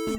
Hi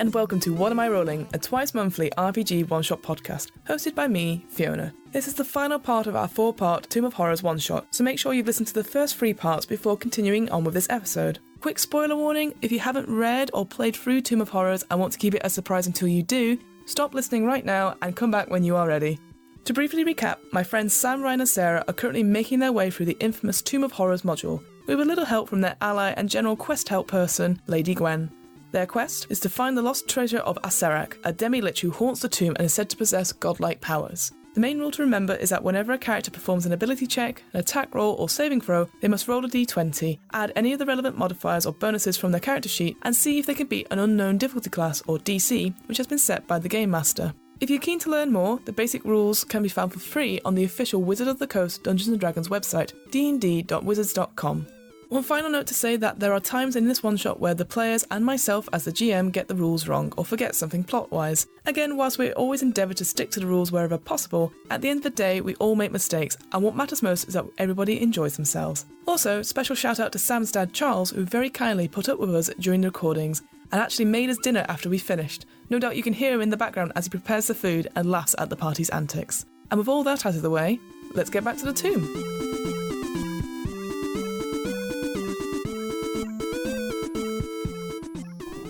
and welcome to What Am I Rolling, a twice-monthly RPG one-shot podcast, hosted by me, Fiona. This is the final part of our 4-part Tomb of Horrors one-shot, so make sure you've listened to the first 3 parts before continuing on with this episode. Quick spoiler warning, if you haven't read or played through Tomb of Horrors and want to keep it a surprise until you do, stop listening right now and come back when you are ready. To briefly recap, my friends Sam, Ryan and Sarah are currently making their way through the infamous Tomb of Horrors module, with a little help from their ally and general quest help person, Lady Gwen. Their quest is to find the lost treasure of Acererak, a demi-lich who haunts the tomb and is said to possess godlike powers. The main rule to remember is that whenever a character performs an ability check, an attack roll or saving throw, they must roll a d20, add any of the relevant modifiers or bonuses from their character sheet, and see if they can beat an unknown difficulty class or DC, which has been set by the Game Master. If you're keen to learn more, the basic rules can be found for free on the official Wizard of the Coast Dungeons & Dragons website, dnd.wizards.com. One final note to say that there are times in this one-shot where the players and myself as the GM get the rules wrong or forget something plot-wise. Again, whilst we always endeavour to stick to the rules wherever possible, at the end of the day we all make mistakes, and what matters most is that everybody enjoys themselves. Also, special shout out to Sam's dad Charles, who very kindly put up with us during the recordings and actually made us dinner after we finished. No doubt you can hear him in the background as he prepares the food and laughs at the party's antics. And with all that out of the way, let's get back to the tomb.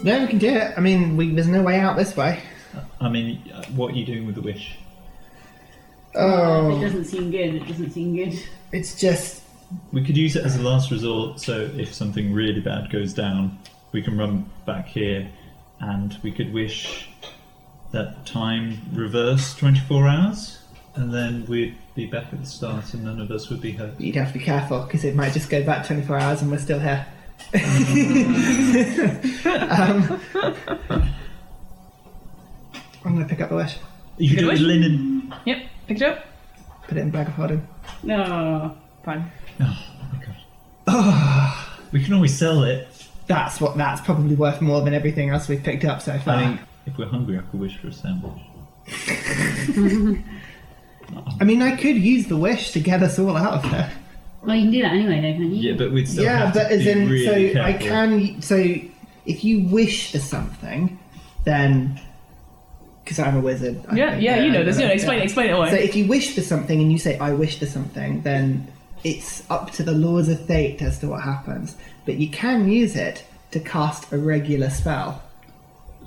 No, we can do it. I mean, there's no way out this way. I mean, what are you doing with the wish? Oh. If it doesn't seem good, it doesn't seem good. It's just... We could use it as a last resort, so if something really bad goes down, we can run back here and we could wish that time reversed 24 hours, and then we'd be back at the start and none of us would be hurt. You'd have to be careful, because it might just go back 24 hours and we're still here. I'm going to pick up the wish. You can do it with linen. Yep, pick it up. Put it in bag of holding. No. Fine. Oh my god. We can always sell it. That's probably worth more than everything else we've picked up so far. I think if we're hungry, I could wish for a sandwich. I mean, I could use the wish to get us all out of there. Well, you can do that anyway, though, can't you? Yeah, but we'd still Yeah, have but to as be in, really so I careful. can. So if you wish for something, then because I'm a wizard. Yeah, you know this. Explain it away. So if you wish for something and you say I wish for something, then it's up to the laws of fate as to what happens. But you can use it to cast a regular spell,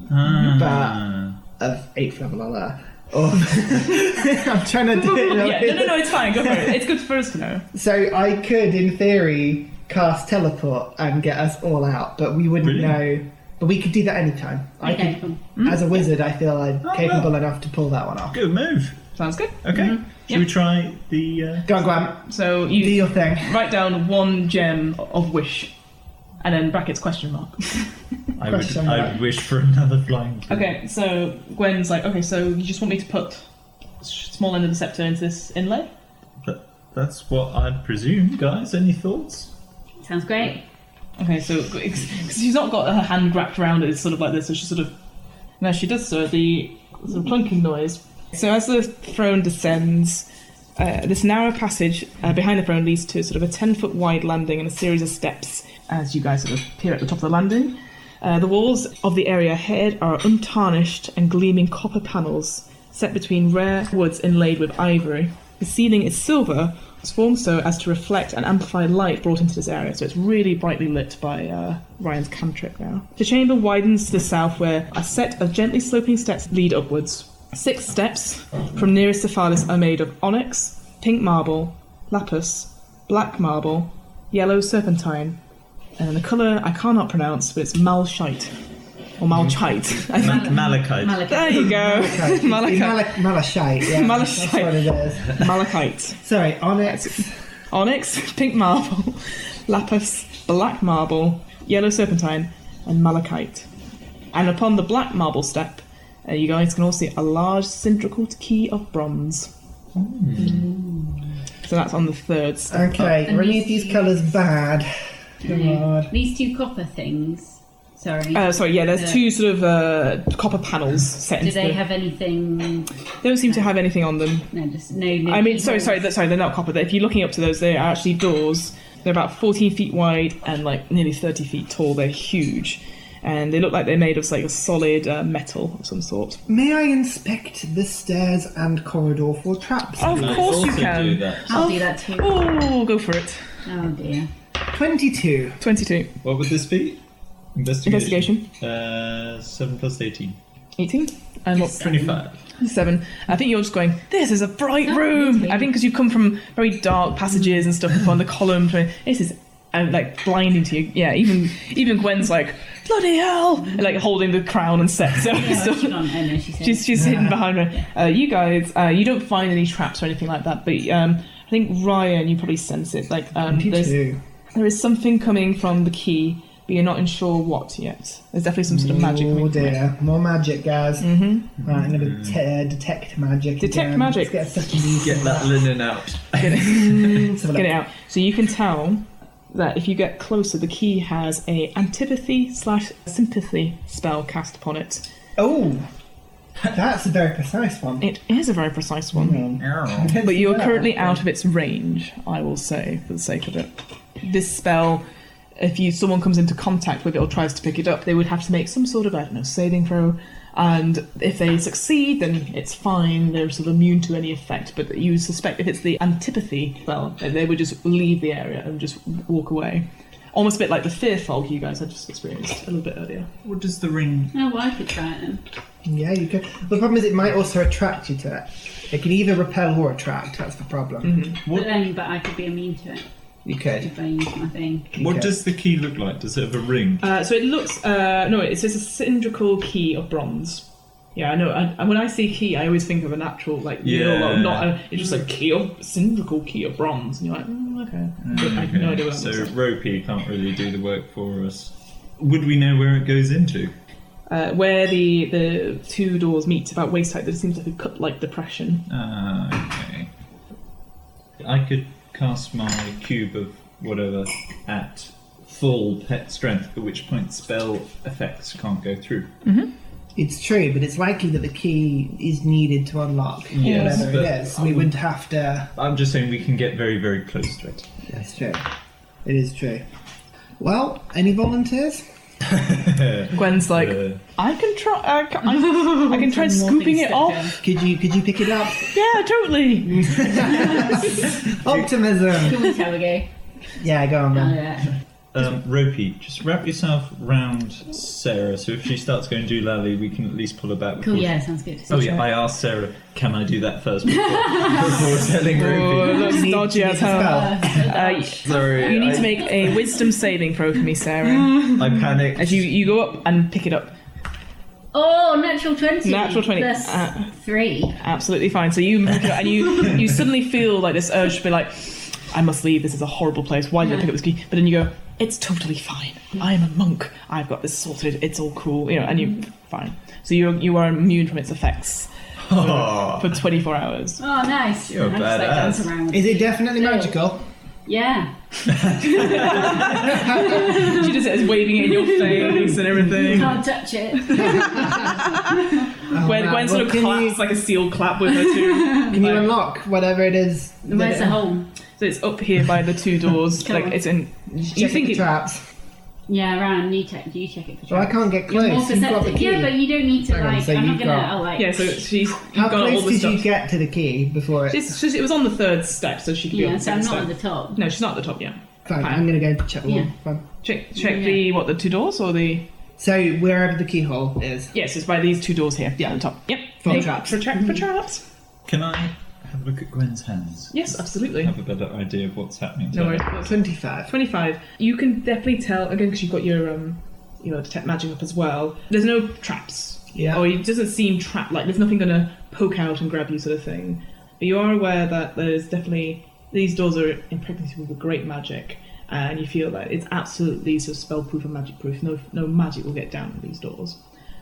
but of 8th level or lower. I'm trying to do it. No, it's fine. Go for it. It's good for us to know. So I could, in theory, cast teleport and get us all out, but we wouldn't know. But we could do that anytime. Okay, cool. As a wizard, I feel I'm capable enough to pull that one off. Good move. Sounds good. Okay. Should we try the... Go on, Graham. So you do your thing. Write down 1 gem of wish, and then brackets question mark. I would wish for another flying key. Okay, so Gwen's like, okay, so you just want me to put small end of the scepter into this inlay? That's what I'd presume, guys. Any thoughts? Sounds great. Okay, so because she's not got her hand wrapped around it, it's sort of like this, so she sort of... And as she does so, the sort of clunking noise. So as the throne descends, this narrow passage behind the throne leads to sort of a 10-foot wide landing and a series of steps as you guys sort of appear at the top of the landing. The walls of the area ahead are untarnished and gleaming copper panels set between rare woods inlaid with ivory. The ceiling is silver, it's formed so as to reflect and amplify light brought into this area, so it's really brightly lit by Ryan's cantrip now. The chamber widens to the south where a set of gently sloping steps lead upwards. 6 steps from nearest to farthest are made of onyx, pink marble, lapis, black marble, yellow serpentine, and the colour I cannot pronounce, but it's malachite. Or malachite. Malachite. There you go. Malachite. Malachite, yeah. Malachite. That's what it is. Malachite. Sorry, onyx. Onyx, pink marble, lapis, black marble, yellow serpentine, and malachite. And upon the black marble step, you guys can also see a large cylindrical key of bronze. So that's on the 3rd step. Okay, are any of these colours bad? Come on. These 2 copper things, Sorry. There's two sort of copper panels set Do into they the... have anything? They don't seem to have anything on them. No, just no. I mean, sorry, they're not copper. If you're looking up to those, they are actually doors. They're about 14 feet wide and like nearly 30 feet tall. They're huge. And they look like they're made of like a solid metal of some sort. May I inspect the stairs and corridor for traps? Of Can I course you also can. do that? I'll do that too. Oh, go for it. Oh dear. 22. 22. What would this be? Investigation. 7 plus 18. 18. And what? 25. 7. I think you're just going, this is a bright Oh, room. okay. I think because you've come from very dark passages and stuff upon the column. This is like blinding to you. Yeah, even Gwen's like, bloody hell! And, like holding the crown and scepter. Yeah, So she's on. Oh no, she said. she's hidden behind her. You guys, you don't find any traps or anything like that. But I think Ryan, you probably sense it. Like there is something coming from the key, but you're not sure what yet. There's definitely some sort of magic coming Oh from it. dear, more magic, guys. Mm-hmm. Right, I'm going to detect magic. Detect again. magic. Let's get a second easy Get on that linen out. Get Let's have a it look. out. So you can tell that if you get closer, the key has a antipathy/sympathy spell cast upon it. Oh, that's a very precise one. It is a very precise one, but you're currently out of its range, I will say, for the sake of it. This spell, if someone comes into contact with it or tries to pick it up, they would have to make some sort of, saving throw. And if they succeed, then it's fine. They're sort of immune to any effect. But you suspect if it's the antipathy spell, they would just leave the area and just walk away. Almost a bit like the fear fog you guys had just experienced a little bit earlier. What does the ring... Oh, well, I could try it then. Yeah, you could. The problem is it might also attract you to it. It can either repel or attract. That's the problem. Mm-hmm. But I could be immune to it You could. if I use my thing. What Okay. does the key look like? Does it have a ring? So it looks... it's just a cylindrical key of bronze. Yeah, I know. When I see key, I always think of a natural, it's just a cylindrical key of bronze. And you're like, okay. But I have no idea what that So looks like. ropey can't really do the work for us. Would we know where it goes into? Where the two doors meet, about waist height, there seems like a cut-like depression. Okay. I could cast my cube of whatever at full pet strength, at which point spell effects can't go through. It's true, but it's likely that the key is needed to unlock Yes, whatever but it is. We wouldn't have to. I'm just saying we can get very, very close to it. That's true. It is true. Well, any volunteers? Gwen's like, I can try. I can try scooping it off. Could you pick it up? Yeah, totally. Optimism. Can we have a go? Yeah, go on Oh, then. yeah. Ropey, just wrap yourself round Sarah, so if she starts going doolally, we can at least pull her back. Cool, before- yeah, sounds good. Oh yeah, I asked Sarah, can I do that first before telling Oh, Ropey? it looks You need- dodgy you as need a hell. spell. Sorry, You need to make a wisdom saving throw for me, Sarah. I panicked. As you go up and pick it up. Oh, natural 20. Natural 20. Plus 3. Absolutely fine. So you pick it up and you suddenly feel like this urge to be like, I must leave, this is a horrible place, why did I pick up this key? But then you go, it's totally fine. I am a monk. I've got this sorted. It's all cool. And you fine. So you are immune from its effects for 24 hours. Oh, nice. You're I just, badass. dance around with Is it. it definitely magical? Yeah. She does it as waving it in your face and everything. Can't touch it. Gwen sort of claps like a seal clap with her too. Can you unlock whatever it is? Where's the hole? So it's up here by the two doors. Come on. It's in. You think it? traps? Yeah, around. You check it for Well, I traps. can't get You're more close. You've got the perceptive. key. Yeah, but you don't need to, Hang on, so I'm not you've gonna, got- Yeah. So you've How got all close the did stuff. you get to the key before it? It was on the third step, so she could be on Yeah, the so I'm second not at step. the top. No, she's not at the top yet. Fine, I'm going to go check the Yeah. wall. Fine. Check Yeah. the two doors or the. So, wherever the keyhole is. Yes, it's by these two doors here. Yeah, at the top. Yep. For traps. For traps. Can I have a look at Gwen's hands? Yes, absolutely. Have a better idea of what's happening to No her. worries. 25. 25. You can definitely tell again because you've got your detect magic up as well. There's no traps. Yeah. Or it doesn't seem trapped. Like there's nothing going to poke out and grab you, sort of thing. But you are aware that there's definitely these doors are impregnated with great magic, and you feel that it's absolutely sort of spell-proof and magic-proof. No magic will get down these doors.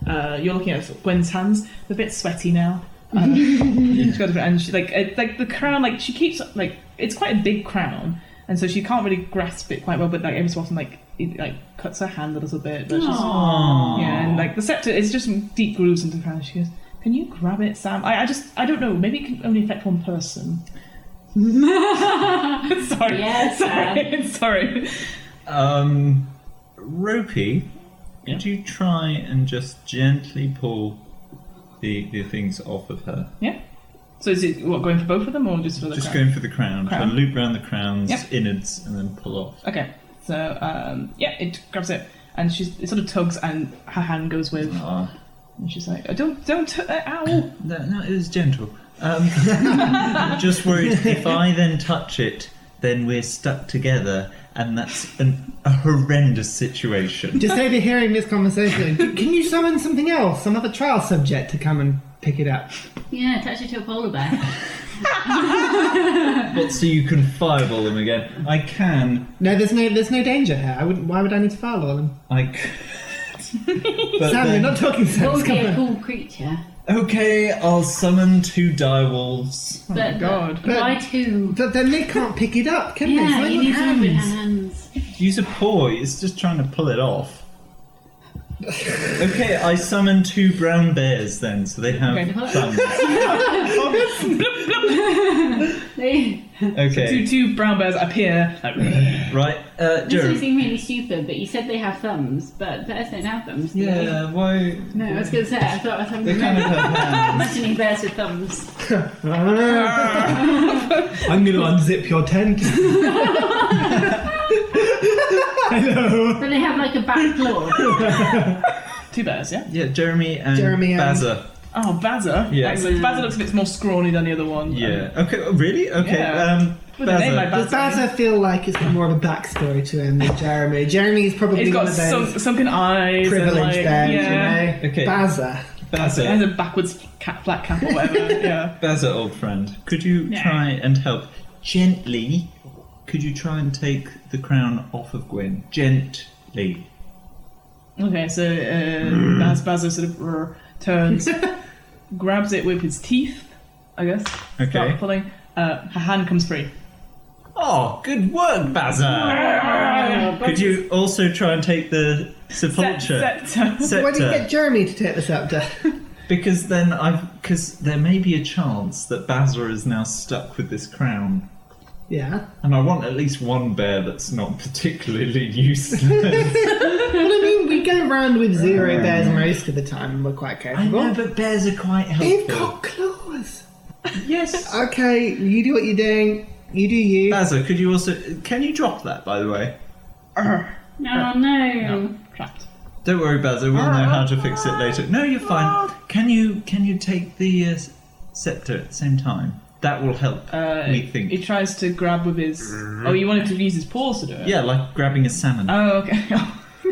You're looking at Gwen's hands. They're a bit sweaty now. She's got and she like the crown. Like she keeps like it's quite a big crown. and so she can't really grasp it quite well. But like every so often, like it like cuts her hand a little bit. But she's, Aww. yeah, and like the scepter is just deep grooves into the crown. She goes, "Can you grab it, Sam? I don't know. Maybe it can only affect one person." Sorry. Yes, Sorry. Ropey, could you try and just gently pull the things off of her? Yeah. So is it going for both of them or just for the Just crown? going for the crown. Crown. So loop around the crown's Yep. innards and then pull off. Okay. So it grabs it and it sort of tugs and her hand goes with. Oh, And she's like, ow! no, it was gentle. Just worried if I then touch it, then we're stuck together, and that's a horrendous situation. Just overhearing this conversation, can you summon something else, some other trial subject to come and pick it up? Yeah, attach it to a polar bear. What, so you can fireball them again? I can. No, there's no danger here. Why would I need to firewall them? But Sam, then- you're not talking What sense. would be Come a on. cool creature? Okay, I'll summon 2 direwolves. Oh my god. But- Why 2? But then they can't pick it up, can they? Yeah, It's you like need someone with hands. hands. Use a paw, it's just trying to pull it off. Okay, I summon 2 brown bears then, so they have Okay. thumbs. Okay, Two brown bears appear. Like, right, This may Jeremy. seem really stupid, but you said they have thumbs, but bears don't have thumbs. do they? Yeah, why? No, I was going to say, I thought I was having They kind of have hands. imagining bears with thumbs. I'm going to unzip your tent. Hello. But they have like a back claw. 2 bears, yeah? Yeah, Jeremy and Bazza. Oh, Bazza. Yeah. Excellent. Bazza looks a bit more scrawny than the other one. Yeah. Okay. Really? Okay. Yeah. With a name like Bazza. Does Bazza feel like it's got more of a backstory to him than Jeremy? Jeremy's probably He's one got of those sunken eyes. privileged and like, bears, yeah. you know? Okay. Bazza. It has Bazza. a backwards flat cap or whatever. Yeah. Bazza, old friend. Could you try and help gently? Could you try and take the crown off of Gwen gently? Okay, so Bazza sort of turns, grabs it with his teeth, I guess. Okay. Start pulling. Her hand comes free. Oh, good work, Bazza. Could you also try and take the sepulture? Scepter. Why did you get Jeremy to take the scepter? Because there may be a chance that Bazza is now stuck with this crown. Yeah. And I want at least one bear that's not particularly useless. Well, I mean, we go around with 0 bears most of the time and we're quite I capable. know, but bears are quite helpful. They've got claws. Yes. Okay, you do what you're doing. You do you. Bazza, could you also... Can you drop that, by the way? Oh no. Trapped. Don't worry, Bazza, we'll know how to fix it later. No, you're fine. Can you take the scepter at the same time? That will help, we think. He tries to grab with his... Oh, you wanted to use his paws to do it? Yeah, like grabbing a salmon. Oh, okay.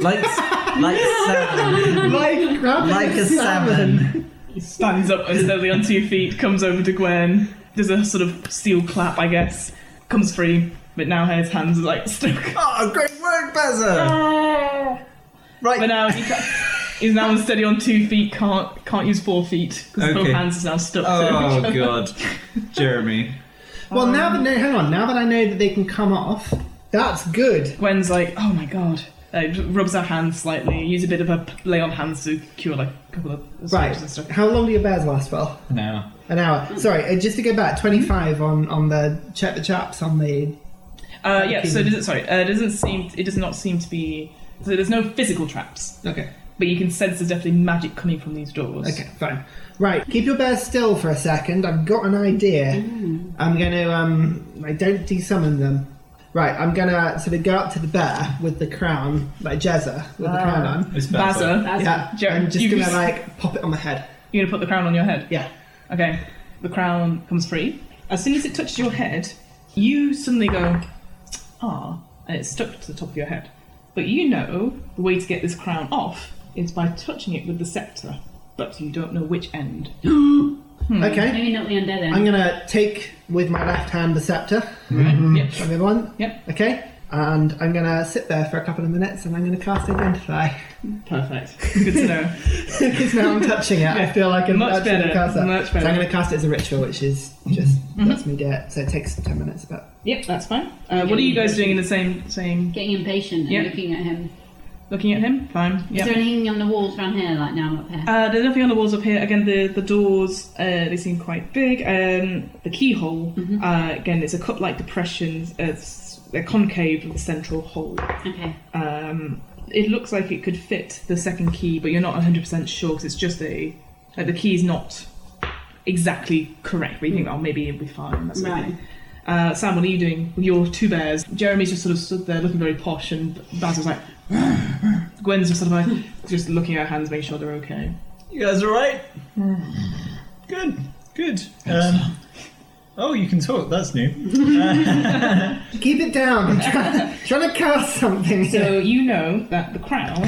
Like salmon. Like grabbing Like a salmon. He stands up unsteadily on 2 feet, comes over to Gwen, does a sort of steel clap, I guess, comes free, but now his hands are like stuck. Oh, great work, Bazza! Right. But now he's now unsteady on 2 feet, can't use 4 feet because both Okay. hands are now stuck. to Oh, each other. God. Jeremy. Well, now that I know that they can come off, that's good. Gwen's like, oh my god. Rubs her hands slightly, use a bit of a lay on hands to cure like a couple of Right. scratches and stuff. How long do your bears last for? Now. An hour. Sorry, just to go back, 25 on the check the chaps on the. Yeah. So it does not seem to be. So there's no physical traps, Okay. but you can sense there's definitely magic coming from these doors. Okay, fine. Right, keep your bears still for a second. I've got an idea. I'm going to I don't desummon them. Right, I'm going to sort of go up to the bear with the crown, like Jezza, with the crown on. It's Bazza. Bazza, Yeah, Jeremy, I'm just going to like pop it on my head. you're gonna put the crown on your head. Yeah. Okay. The crown comes free. As soon as it touches your head, you suddenly go, ah, and it's stuck to the top of your head. But you know the way to get this crown off is by touching it with the scepter, but you don't know which end. Okay. Maybe not the undead end. I'm going to take with my left hand the scepter. Right? Yep. From everyone. Yep. Okay. And I'm going to sit there for a couple of minutes and I'm going to cast Identify. Perfect. Good to know. Because now I'm touching it, I feel like I'm much actually better. cast that. Much better. So I'm going to cast it as a ritual, which is just lets me do it. So it takes 10 minutes about. Yep, that's fine. What are you guys doing in the same? Getting impatient and looking at him. Looking at him? Fine. Is there anything on the walls around here, like now I'm up here? There's nothing on the walls up here. Again, the doors, they seem quite big. The keyhole, again, it's a cup-like depression. They're concave with a central hole. Okay. It looks like it could fit the second key, but you're not 100% sure because it's just the key's not exactly correct. But you think, maybe it'll be fine. That's right. Sam, what are you doing with your two bears? Jeremy's just sort of stood there looking very posh, and Basil's like, Gwen's just sort of like, just looking at her hands, making sure they're okay. You guys alright? Good. Oh, you can talk, that's new. Keep it down, I'm trying to cast something here. So you know that the crown,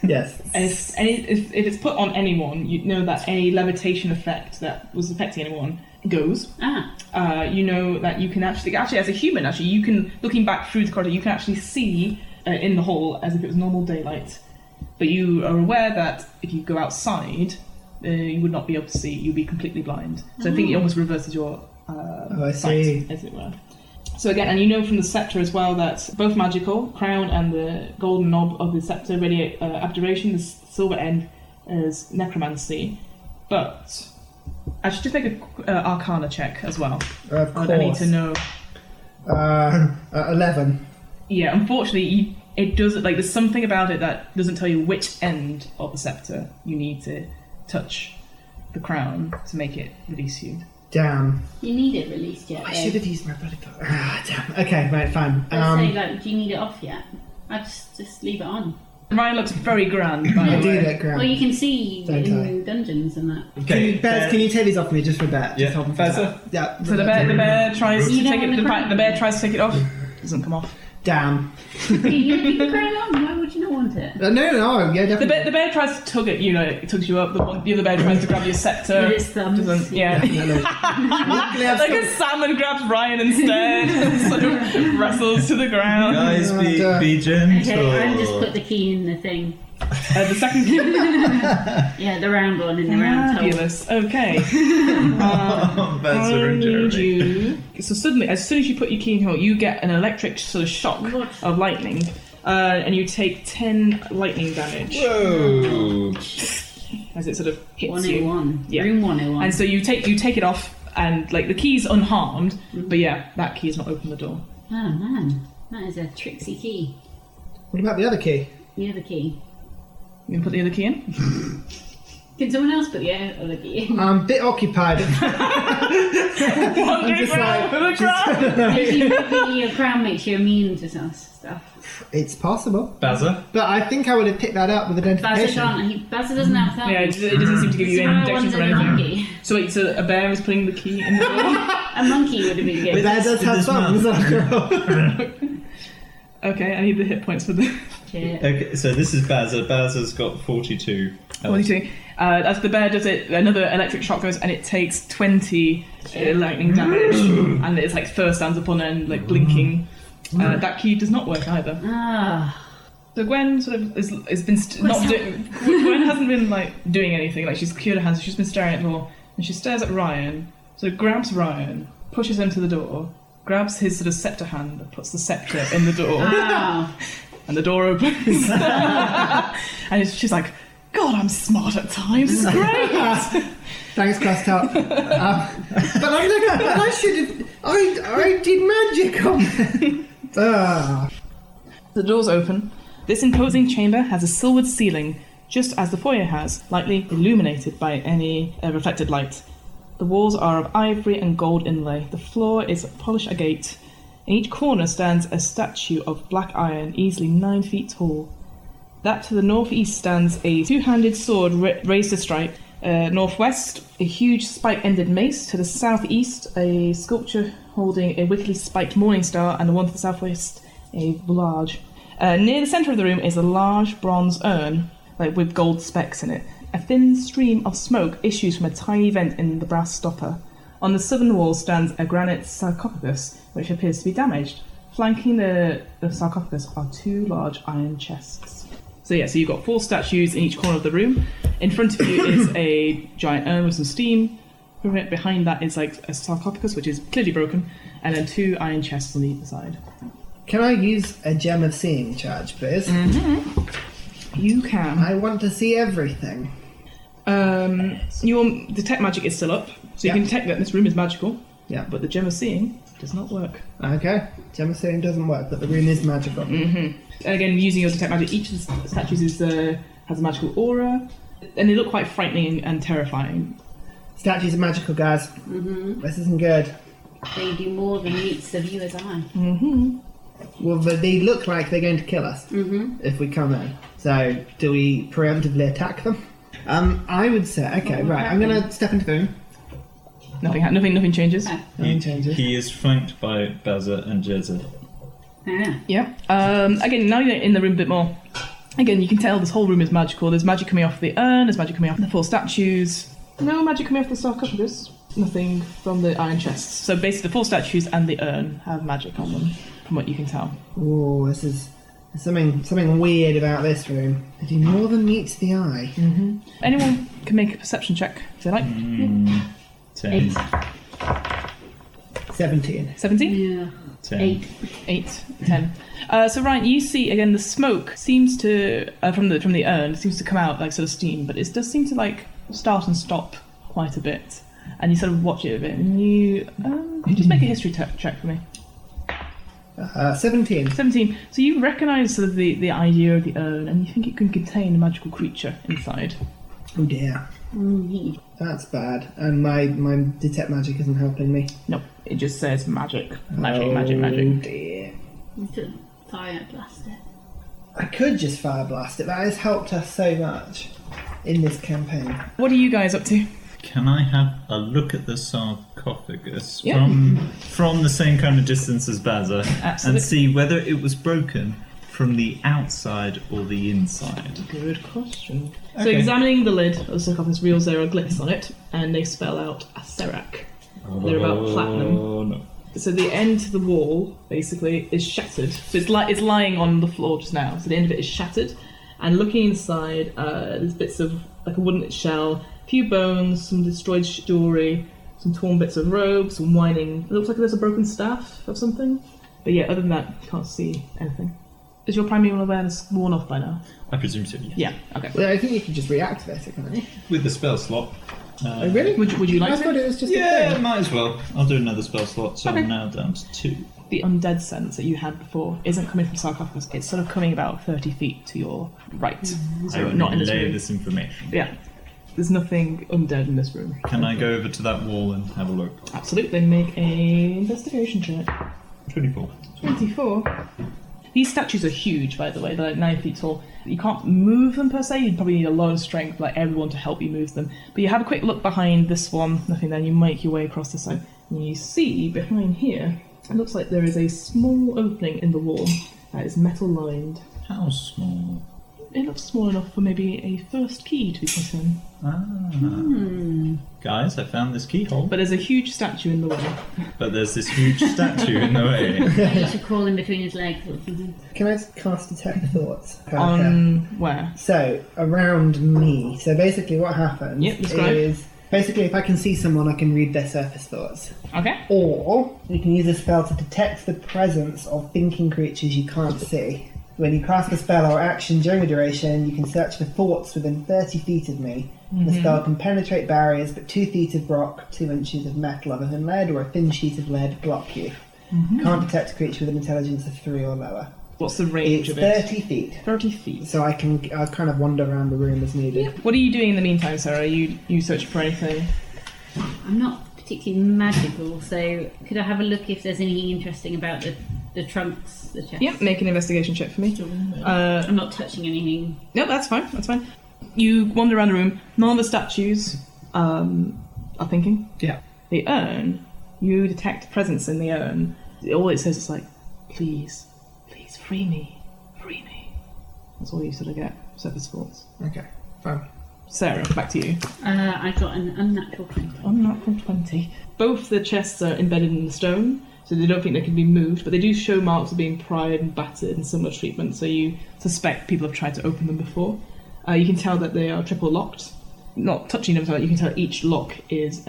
Yes. if it's put on anyone, you know that any levitation effect that was affecting anyone goes. You know that you can actually as a human, you can, looking back through the corridor, you can actually see in the hall as if it was normal daylight. But you are aware that if you go outside, you would not be able to see. You'd be completely blind. So I think it almost reverses your I sight, see. as it were. So again, and you know from the scepter as well that both magical, crown and the golden knob of the scepter radiate abjuration, the silver end is necromancy. But I should just make an arcana check as well. Of course. I need to know. 11. Yeah, unfortunately, it doesn't, like, there's something about it that doesn't tell you which end of the scepter you need to touch the crown to make it release you. Damn. You need it released yet? I should have used my bloody card. Damn. Okay, right, fine. Let's say, like, do you need it off yet? I'd just leave it on. Ryan looks very grand, by I the do way. look grand. Well, you can see Don't in dungeons and that. Okay. Can you take these off me just for a bet? Yeah. Just hold them for Better. that. Yeah. So the bear tries to You don't take it. want the crown? The bear tries to take it off. Doesn't come off. Damn. You keep the crown on. Why would you not want it? No, yeah, definitely. The bear tries to tug at you. Know, it tugs you up. The other bear tries to grab your scepter. With its thumbs. Doesn't. Yeah. Definitely. Luckily, I've Like still- a salmon grabs Ryan instead and sort of wrestles to the ground. Guys, be gentle. Okay, I just put the key in the thing. The second key. Yeah, the round one in the round hole. Fabulous. Okay. Better and Jeremy. So suddenly, as soon as you put your key in hole, you get an electric sort of shock of lightning, and you take 10 lightning damage Whoa. as it sort of hits you. 101. Yeah. Room 101. And so you take it off, and like the key's unharmed, but yeah, that key has not opened the door. Oh man, that is a tricksy key. What about the other key? The other key. You can put the other key in. Can someone else put the other key in? I'm a bit occupied. Wandering just around like- with a crown. Maybe your crown makes you immune to some stuff. It's possible. Bazza? But I think I would have picked that up with Bazza identification. can't. Bazza doesn't have thumbs. Yeah, it doesn't seem to give you any Survival protection one's from in a anything. monkey. So wait, so a bear is putting the key in the door? A monkey would have been The good. bear does have this thumbs. Okay, I need the hit points for the... Yeah. Okay, so this is Bazza. Bazza's got 42. What are you doing? As the bear does it, another electric shock goes and it takes 20 lightning damage. And it's like fur stands up on end, like blinking. That key does not work either. Ah. So Gwen sort of has been not doing. Gwen hasn't been like doing anything. Like she's cured her hands. She's been staring at the door, and she stares at Ryan. So grabs Ryan, pushes him to the door, grabs his sort of scepter hand, and puts the scepter in the door, Wow. and the door opens. And she's like, "God, I'm smart at times. It's great." Thanks, Crossed Up. But I'm like, I should have. I did magic on. The doors open. This imposing chamber has a silvered ceiling, just as the foyer has, lightly illuminated by any reflected light. The walls are of ivory and gold inlay. The floor is polished agate. In each corner stands a statue of black iron, easily 9 feet tall. That to the northeast stands a two-handed sword raised to strike. Northwest, a huge spike-ended mace. To the southeast, a sculpture holding a wickedly spiked morning star, and the one to the southwest, a large. Near the centre of the room is a large bronze urn, with gold specks in it. A thin stream of smoke issues from a tiny vent in the brass stopper. On the southern wall stands a granite sarcophagus, which appears to be damaged. Flanking the sarcophagus are 2 large iron chests. So you've got 4 statues in each corner of the room. In front of you is a giant urn with some steam. Behind that is like a sarcophagus, which is clearly broken, and then 2 iron chests on either side. Can I use a gem of seeing charge, please? Mm-hmm. You can. I want to see everything. Your detect magic is still up, so you can detect that this room is magical. Yeah. But the gem of seeing does not work. Okay. Gem of seeing doesn't work, but the room is magical. Mm-hmm. Again, using your detect magic, each of the statues has a magical aura, and they look quite frightening and terrifying. Statues are magical, guys. Mm-hmm. This isn't good. They do more than meets the viewer's eye. Mm-hmm. Well, they look like they're going to kill us if we come in. So, do we preemptively attack them? I would say, okay, right, I'm going to step into the room. Nothing changes. Nothing changes. He is flanked by Bazza and Jezza. Yeah. Again, now you're in the room a bit more. Again, you can tell this whole room is magical. There's magic coming off the urn, there's magic coming off the 4 statues. No magic coming off the sarcophagus. Nothing from the iron chests. So basically the 4 statues and the urn have magic on them, from what you can tell. Oh, there's something weird about this room. They do more than meets the eye. Mm-hmm. Anyone can make a perception check if they like. 10. 17. 17? Yeah. 10. 8, 10. So Ryan, you see again the smoke seems to from the urn seems to come out like sort of steam, but it does seem to like start and stop quite a bit, and you sort of watch it a bit, and you just make a history check for me. 17. 17. So you recognise sort of the idea of the urn, and you think it can contain a magical creature inside. Oh dear. Mm-hmm. That's bad. And my detect magic isn't helping me. Nope, it just says magic. Magic. Oh dear. You could fire blast it. I could just fire blast it. That has helped us so much in this campaign. What are you guys up to? Can I have a look at the sarcophagus Yeah. from the same kind of distance as Bazza Absolutely. and see whether it was broken from the outside or the inside? Good question. So Okay. examining the lid of the sarcophagus reveals there are glyphs on it, and they spell out Acerak. They're about platinum. Oh no. So the end of the wall, basically, is shattered. So it's lying on the floor just now. So the end of it is shattered. And looking inside, there's bits of like a wooden shell, a few bones, some destroyed jewellery, some torn bits of robe, some whining. It looks like there's a broken staff of something. But yeah, other than that, you can't see anything. Is your primeval awareness worn off by now? I presume so, yes. Yeah, okay. Well, I think you can just reactivate it, can't you? With the spell slot. Oh, really? Would you like I to? thought it was just a Yeah, thing. might as well. I'll do another spell slot, so Okay. I'm now down to 2. The undead sense that you had before isn't coming from sarcophagus. It's sort of coming about 30 feet to your right. So I not in this relay room. this information. Yeah. There's nothing undead in this room. Can I go over to that wall and have a look? Absolutely. Make a investigation check. 24. 24. These statues are huge, by the way. They're like 9 feet tall. You can't move them per se. You'd probably need a lot of strength, like everyone, to help you move them. But you have a quick look behind this one. Nothing there. You make your way across the side. And you see behind here, it looks like there is a small opening in the wall that is metal lined. How small? It looks small enough for maybe a first key to be put in. Guys, I found this keyhole. But there's a huge statue in the way. But there's this huge statue in the way. You should crawl in between his legs or something. Can I cast Detect Thoughts? On where? So, around me. So basically what happens Yep, describe. is... Basically, if I can see someone, I can read their surface thoughts. Okay. Or, you can use a spell to detect the presence of thinking creatures you can't see. When you cast a spell or action during the duration, you can search for thoughts within 30 feet of me. The spell can penetrate barriers, but 2 feet of rock, 2 inches of metal other than lead, or a thin sheet of lead block you. Can't detect a creature with an intelligence of 3 or lower. What's the range It's of it? 30 feet. 30 feet. So I kind of wander around the room as needed. What are you doing in the meantime, Sarah? Are you searching for anything? I'm not particularly magical, so could I have a look if there's anything interesting about the trunks, the chests? Yeah, make an investigation check for me. I'm not touching anything. No, that's fine. That's fine. You wander around the room. None of the statues are thinking. Yeah. The urn, you detect presence in the urn. All it says is like, please, free me. That's all you sort of get. Surface thoughts. Okay, fine. Sarah, back to you. I got an unnatural 20. Unnatural 20. Both the chests are embedded in the stone, so they don't think they can be moved, but they do show marks of being pried and battered and similar treatment, so you suspect people have tried to open them before. You can tell that they are triple locked. Not touching them, but you can tell each lock is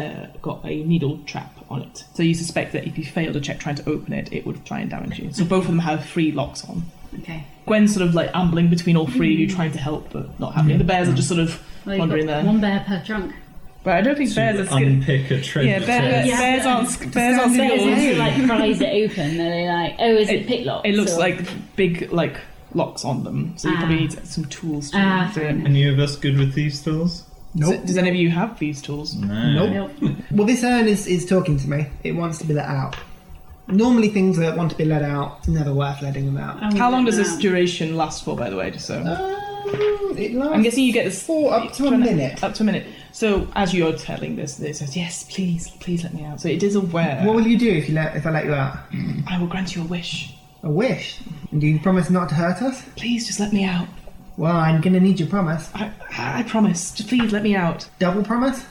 got a needle trap on it. So you suspect that if you failed a check trying to open it, it would try and damage you. So both of them have 3 locks on. Okay. Gwen's sort of like ambling between all 3 of you, trying to help, but not happening. The bears are just sort of wandering there. One bear per trunk. But I don't think bears are skilled. Unpick a treasure chest. Bears aren't skilled. Bears like prise it open, and they're like, oh, is it pick locks? It looks like big locks on them, so you probably need some tools to do it. Any of us good with these tools? Nope. Does any of you have these tools? No. Nope. Well, this urn is talking to me. It wants to be let out. Normally things that want to be let out, it's never worth letting them out. How long does this duration last for, by the way, just so... It lasts I'm guessing you get this... up to a minute. Up to a minute. So, as you're telling this, it says, yes, please let me out. So it is aware. What will you do if I let you out? I will grant you a wish. A wish? And do you promise not to hurt us? Please, just let me out. Well, I'm going to need your promise. I promise. Just please let me out. Double promise?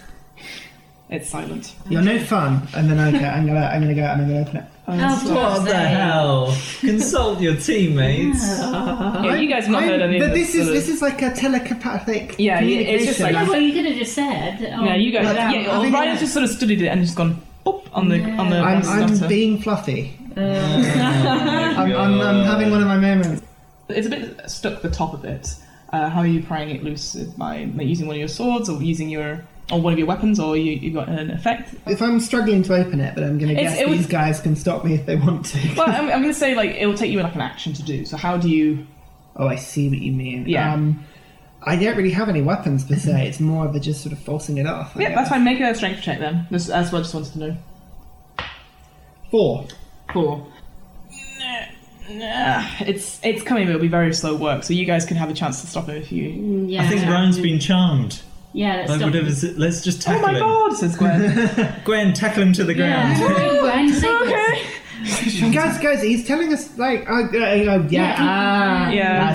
It's silent. You're no fun. And then okay, I'm gonna go out and I'm gonna open it. What the hell? Consult your teammates. Yeah, you guys have not heard any of But this. this is like a telepathic. Yeah, it's just like... Yeah, well, you could have just said. Yeah, you guys... Ryan's just sort of studied it and just gone boop on the I'm being fluffy. I'm having one of my moments. It's a bit stuck the top of it. How are you prying it loose? By using one of your swords or using one of your weapons, or you got an effect? If I'm struggling to open it, but I'm going to guess these guys can stop me if they want to. Well, I'm going to say it will take you like an action to do. So how do you? Oh, I see what you mean. Yeah. I don't really have any weapons per se. It's more of a just sort of forcing it off. Yeah, that's fine. Make a strength check then. That's what I just wanted to know. 4. It's coming, but it'll be very slow work. So you guys can have a chance to stop it if you. Yeah. I think Ryan's been charmed. Yeah, Let's just tackle him. Oh my god, says Gwen. Gwen, tackle him to the ground. Yeah. Gwen, Okay. Guys, he's telling us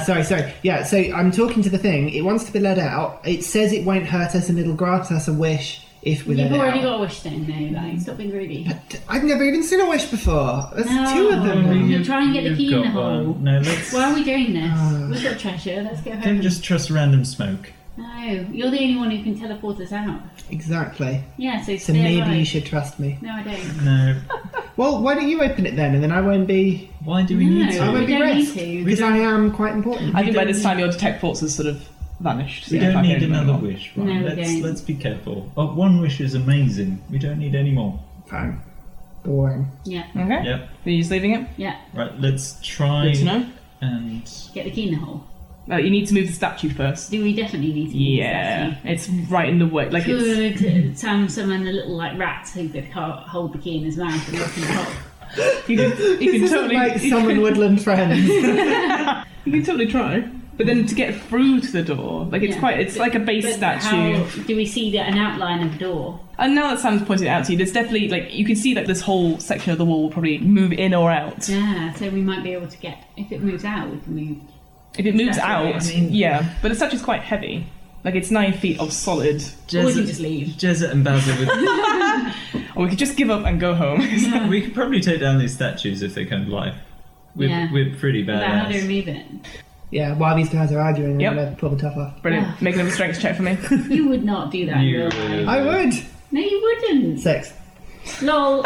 sorry. Yeah, so I'm talking to the thing. It wants to be let out. It says it won't hurt us and it'll grant us a wish if we let it out. You've already got a wish then, though. Stop being greedy. But I've never even seen a wish before. There's 2 of them. You'll try and get the key in the hole. No, let's... Why are we doing this? We've got treasure. Let's go home. Don't just trust random smoke. No, you're the only one who can teleport us out. Exactly. Yeah, so So maybe you should trust me. No, I don't. No. Well, why don't you open it then, and then I won't be... Why do we need I to? won't we be don't need risked, to. because I am quite important. I think by this time your detect force has sort of vanished. We don't need another wish, right? No, we don't. Let's be careful. One wish is amazing. We don't need any more. Fine. Boring. Yeah, Okay. Yep. Are you just leaving it? yeah. Right, let's try Good to know. and... Get the key in the hole. You need to move the statue first. Do we definitely need to? Yeah, it's right in the way. Like it's. Could summon a little rat who could hold the key in his mouth and look in the hole. You can This totally isn't like summon woodland friends. You can totally try, but then to get through to the door, it's like a base But statue. How do we see an outline of the door? And now that Sam's pointed it out to you, there's definitely you can see that this whole section of the wall will probably move in or out. Yeah, so we might be able to get. If it moves out, we can move. If it moves Exactly, out, I mean- yeah, but the statue's quite heavy. It's 9 feet of solid. Or we can just leave. Jezza and Basil would... Or we could just give up and go home. Yeah. We could probably take down these statues if they come to life. We're pretty But how do we badass. move it? Yeah, while these guys are arguing, Yep. I'm going to pull the top off. Brilliant. Ah. Make another strength check for me. You would not do that. You in real would. life. I would! No, you wouldn't. 6. Lol.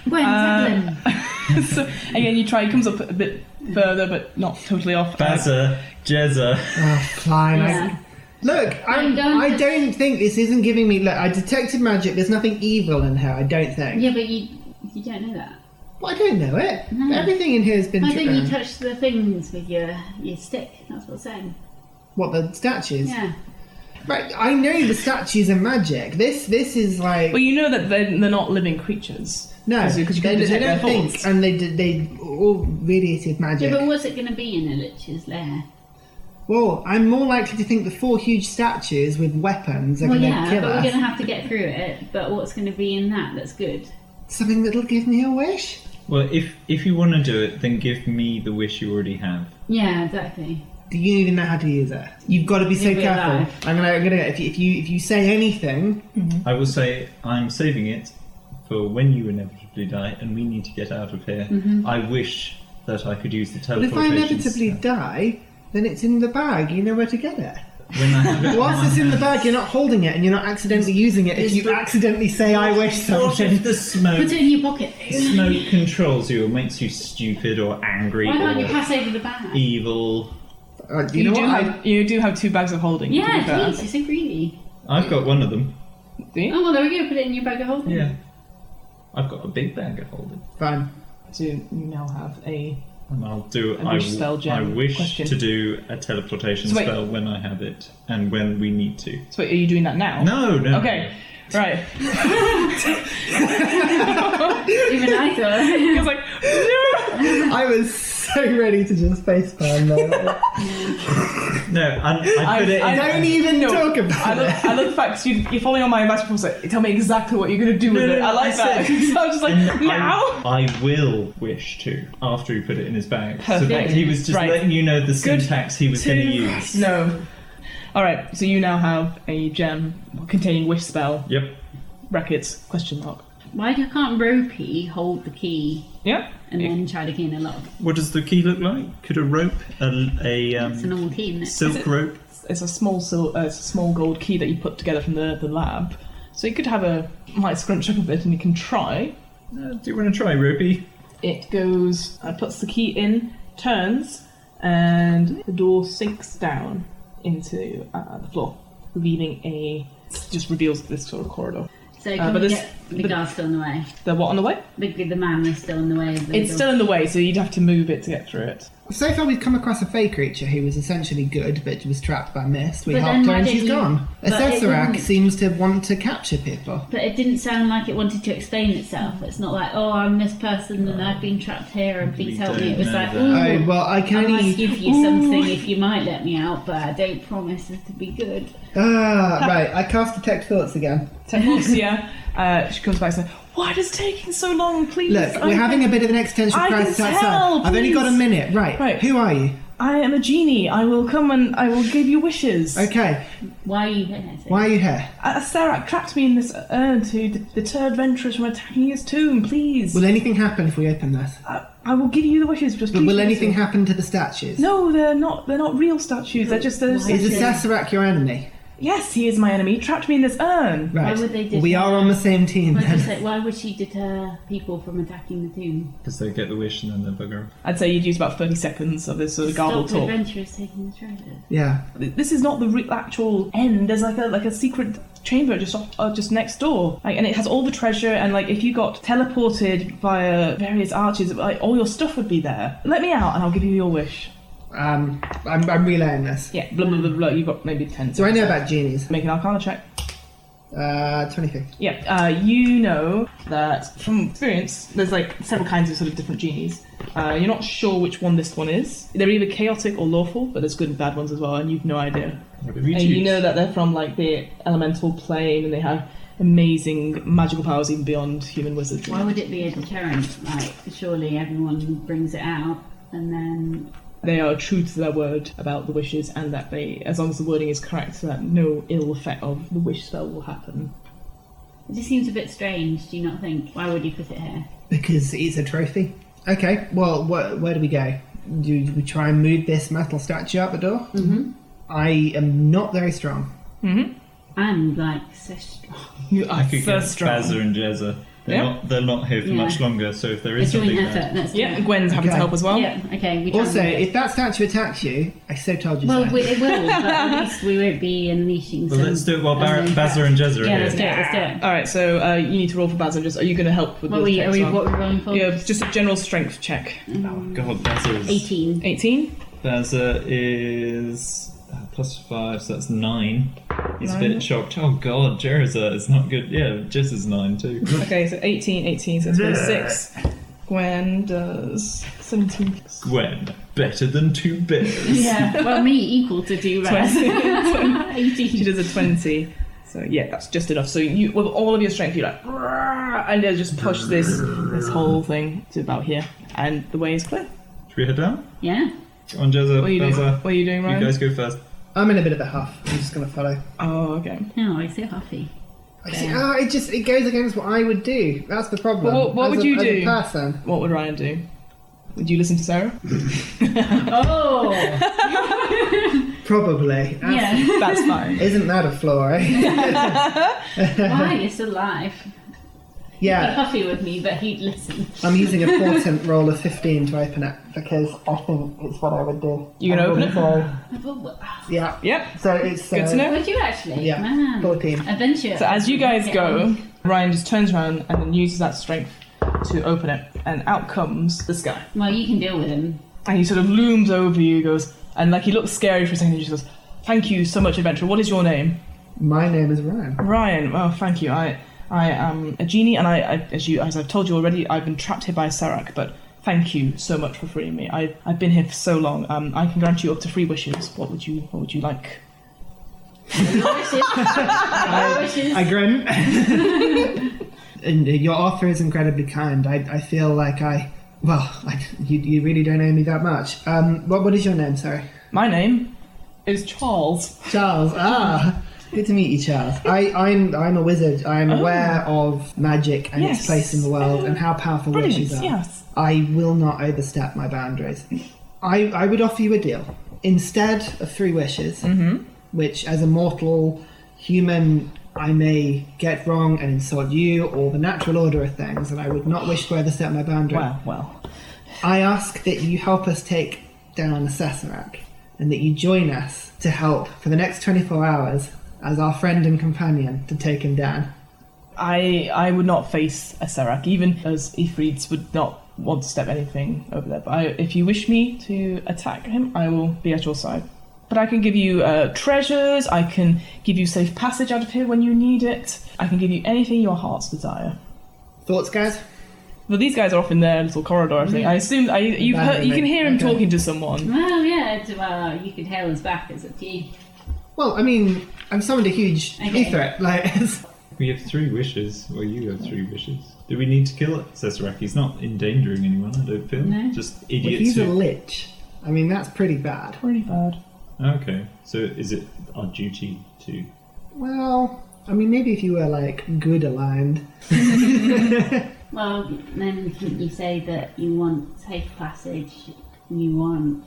Gwen, tackle him. So again, you try. It comes up a bit further, but not totally off. Basil, Jezza. Oh, fine. Yeah. Look, I don't think this isn't giving me... Look, I detected magic. There's nothing evil in her, I don't think. Yeah, but you don't know that. Well, I don't know it. No. Everything in here has been... I think you touched the things with your stick. That's what I'm saying. What, the statues? Yeah. Right, I know the statues are magic. This is like... Well, you know that they're not living creatures. No, because you they can detect their don't think, thoughts. and they all radiated magic. Yeah, but what's it going to be in a lich's lair? Well, I'm more likely to think the 4 huge statues with weapons are Well, going to yeah, kill but us. we're going to have to get through it. But what's going to be in that's good? Something that'll give me a wish? Well, if you want to do it, then give me the wish you already have. Yeah, exactly. Do you even know how to use it? You've got to be so You'll be careful. alive. I'm gonna if you say anything, I will say I'm saving it for when you inevitably inevitably die, and we need to get out of here. Mm-hmm. I wish that I could use the But if teleportation. I inevitably die, then it's in the bag. You know where to get it. When I have it Whilst it's in the bag, you're not holding it, and you're not accidentally using it. If you accidentally say, "I wish something," the smoke. Put it in your pocket. Smoke controls you or makes you stupid or angry Why can't or you pass over the bag? evil. you know what? You do have 2 bags of holding. to be Yeah, fair. please, you're so greedy. I've got one of them. Do you? Oh, well, there we go. Put it in your bag of holding. Yeah. I've got a big bag of holding. Fine. So you now have a... And I'll do. A wish spell gem I wish question. to do a teleportation So wait. spell when I have it and when we need to. So wait, are you doing that now? No. Okay, right. Even I thought. It's like... I was so ready to just facepalm there. No, I put it in. Don't even No, talk about it. I love the fact you're following on my advice before, so tell me exactly what you're going to do with it. I like that. So I was just like, now? I will wish to after he put it in his bag. So Perfect. that he was just Right. letting you know the syntax he was going to use. No. Alright, so you now have a gem containing wish spell, Yep. brackets, question mark. Why can't Ropey hold the key Yeah? and then try the key in a lock? What does the key look like? Could a rope, It's a normal key, isn't it? silk rope? It's a small gold key that you put together from the lab. So you could have might scrunch up a bit and you can try. Do you want to try, Ropey? It goes, puts the key in, turns, and the door sinks down into the floor, just reveals this sort of corridor. So can but we this- get the guard still in the way? The what on the way? The man is still in the way of the It's door. still in the way, so you'd have to move it to get through it. So far, we've come across a fey creature who was essentially good, but was trapped by mist. We But then helped her, why and didn't she's you- gone. A but it Cesarac wouldn't- seems to want to capture people. But it didn't sound like it wanted to explain itself. It's not like, oh, I'm this person and I've been trapped here and please We help me. It was don't like, know that. ooh, Oh well, I can I might only. give you something if you might let me out, but I don't promise it to be good. Right. I cast detect thoughts again. Temporcia, she comes back saying, "Why is it taking so long? Please." Look, we're having a bit of an existential I can crisis tell, outside. I've only got a please. minute. Right. Who are you? I am a genie. I will come and I will give you wishes. Okay. Why are you here? Why are you here? Serac trapped me in this urn to deter adventurers from attacking his tomb. Please. Will anything happen if we open this? I will give you the wishes. Just But please will listen. anything happen to the statues? No, they're not. They're not real statues. They're just. Is the Cesarac your enemy? Yes, he is my enemy. He trapped me in this urn. Right. Why would they we are on the same team then. Why would she deter people from attacking the tomb? Because they get the wish and then they bugger off. I'd say you'd use about 30 seconds of this sort of garbled Stop talk. adventurers taking the treasure. Yeah. This is not the actual end. There's like a secret chamber just next door, and it has all the treasure. And if you got teleported via various arches, all your stuff would be there. Let me out, and I'll give you your wish. I'm relaying this. Yeah, blah blah blah blah. You've got maybe 10 seconds. Do I know about genies? Make an Arcana check. 23. Yeah, you know that from experience, there's several kinds of sort of different genies. You're not sure which one this one is. They're either chaotic or lawful, but there's good and bad ones as well, and you've no idea. Whatever you And choose. you know that they're from the elemental plane, and they have amazing magical powers even beyond human wizardry. Why would it be a deterrent? Surely everyone brings it out and then... They are true to their word about the wishes, and that they, as long as the wording is correct, so that no ill effect of the wish spell will happen. It just seems a bit strange, do you not think? Why would you put it here? Because it's a trophy. Okay, well, where do we go? Do we try and move this metal statue out the door? Mm-hmm. I am not very strong. Mm-hmm. I'm so strong. You are I could so get strong. Bazza and Jezza. Yeah. They're not here for Yeah. much longer, so if there A is joint something effort, let's do Yeah, it. Gwen's happy to Okay. help as well. Yeah, okay, we try Also, and do it. if that statue attacks you, I so told you Well, so. it will, but at least we won't be unleashing Well, some... let's do it while unknown Bazza and Jezza are Yeah, here. let's do it. Alright, so you need to roll for Bazza. Are you going to help with What the are we checks on? rolling for? Yeah, just a general strength check. Oh god, Bazza's... 18. 18? Bazza is... +5, so that's 9. He's a 9. bit shocked. Oh god, Jezza is not good. Yeah, Jezza's 9 too. Okay, so 18, so it's 6. Gwen does 17. Gwen, better than 2 bears. Yeah, well, me equal to 2 rest. 20. She 18. does a 20. So yeah, that's just enough. So you, with all of your strength, you're like, "Rah!" and you just push this whole thing to about here, and the way is clear. Should we head down? Yeah. Come on, Jezza, What are you doing? Bazza. What are you doing, Ryan? You guys go first. I'm in a bit of a huff. I'm just going to follow. Oh, okay. Oh, he's so huffy. It goes against what I would do. That's the problem. What would you do? As a person. What would Ryan do? Would you listen to Sarah? Oh! Probably. Yeah. That's fine. Isn't that a flaw, eh? Why? You're still alive. He'd be Yeah. huffy with me, but he'd listen. I'm using a portent roll of 15 to open it because I think it's what I would do. You gonna open it? Yeah. Yep. So it's Good to know. Would you actually? Yeah. Man. 14. Adventure. So as you guys go, Ryan just turns around and then uses that strength to open it, and out comes this guy. Well, you can deal with him. And he sort of looms over you, goes, and like he looks scary for a second, and he just goes, "Thank you so much, adventurer. What is your name?" My name is Ryan. Ryan. Oh, thank you. I am a genie, and as I've told you already, I've been trapped here by Serac, but thank you so much for freeing me. I've been here for so long. I can grant you up to 3 wishes. What would you like? I grin. And your offer is incredibly kind. I feel like you really don't owe me that much. What is your name, sorry? My name is Charles. Charles. Good to meet you, Charles. I'm a wizard. I'm aware of magic and its place in the world and how powerful witches are. Yes. I will not overstep my boundaries. I would offer you a deal. Instead of 3 wishes, which as a mortal human I may get wrong and insult you, or the natural order of things, and I would not wish to overstep my boundary. Well. I ask that you help us take down the Sesserac, and that you join us to help for the next 24 hours as our friend and companion to take him down. I would not face a Serac, even as Ifrits would not want to step anything over there. But if you wish me to attack him, I will be at your side. But I can give you treasures, I can give you safe passage out of here when you need it, I can give you anything your heart's desire. Thoughts, guys? Well, these guys are off in their little corridor, I think. I assume you can hear him talking to someone. Well, yeah, you could hail us back. It's up to you. Well, I mean, I've summoned a huge Ifrit. We have 3 wishes. Well, you have 3 wishes. Do we need to kill Sesserac? He's not endangering anyone, I don't feel. No. Just Well, idiots. he's a lich. I mean, that's pretty bad. Pretty bad. Okay, so is it our duty to... Well, I mean, maybe if you were, good aligned. Well, then you say that you want safe passage, you want,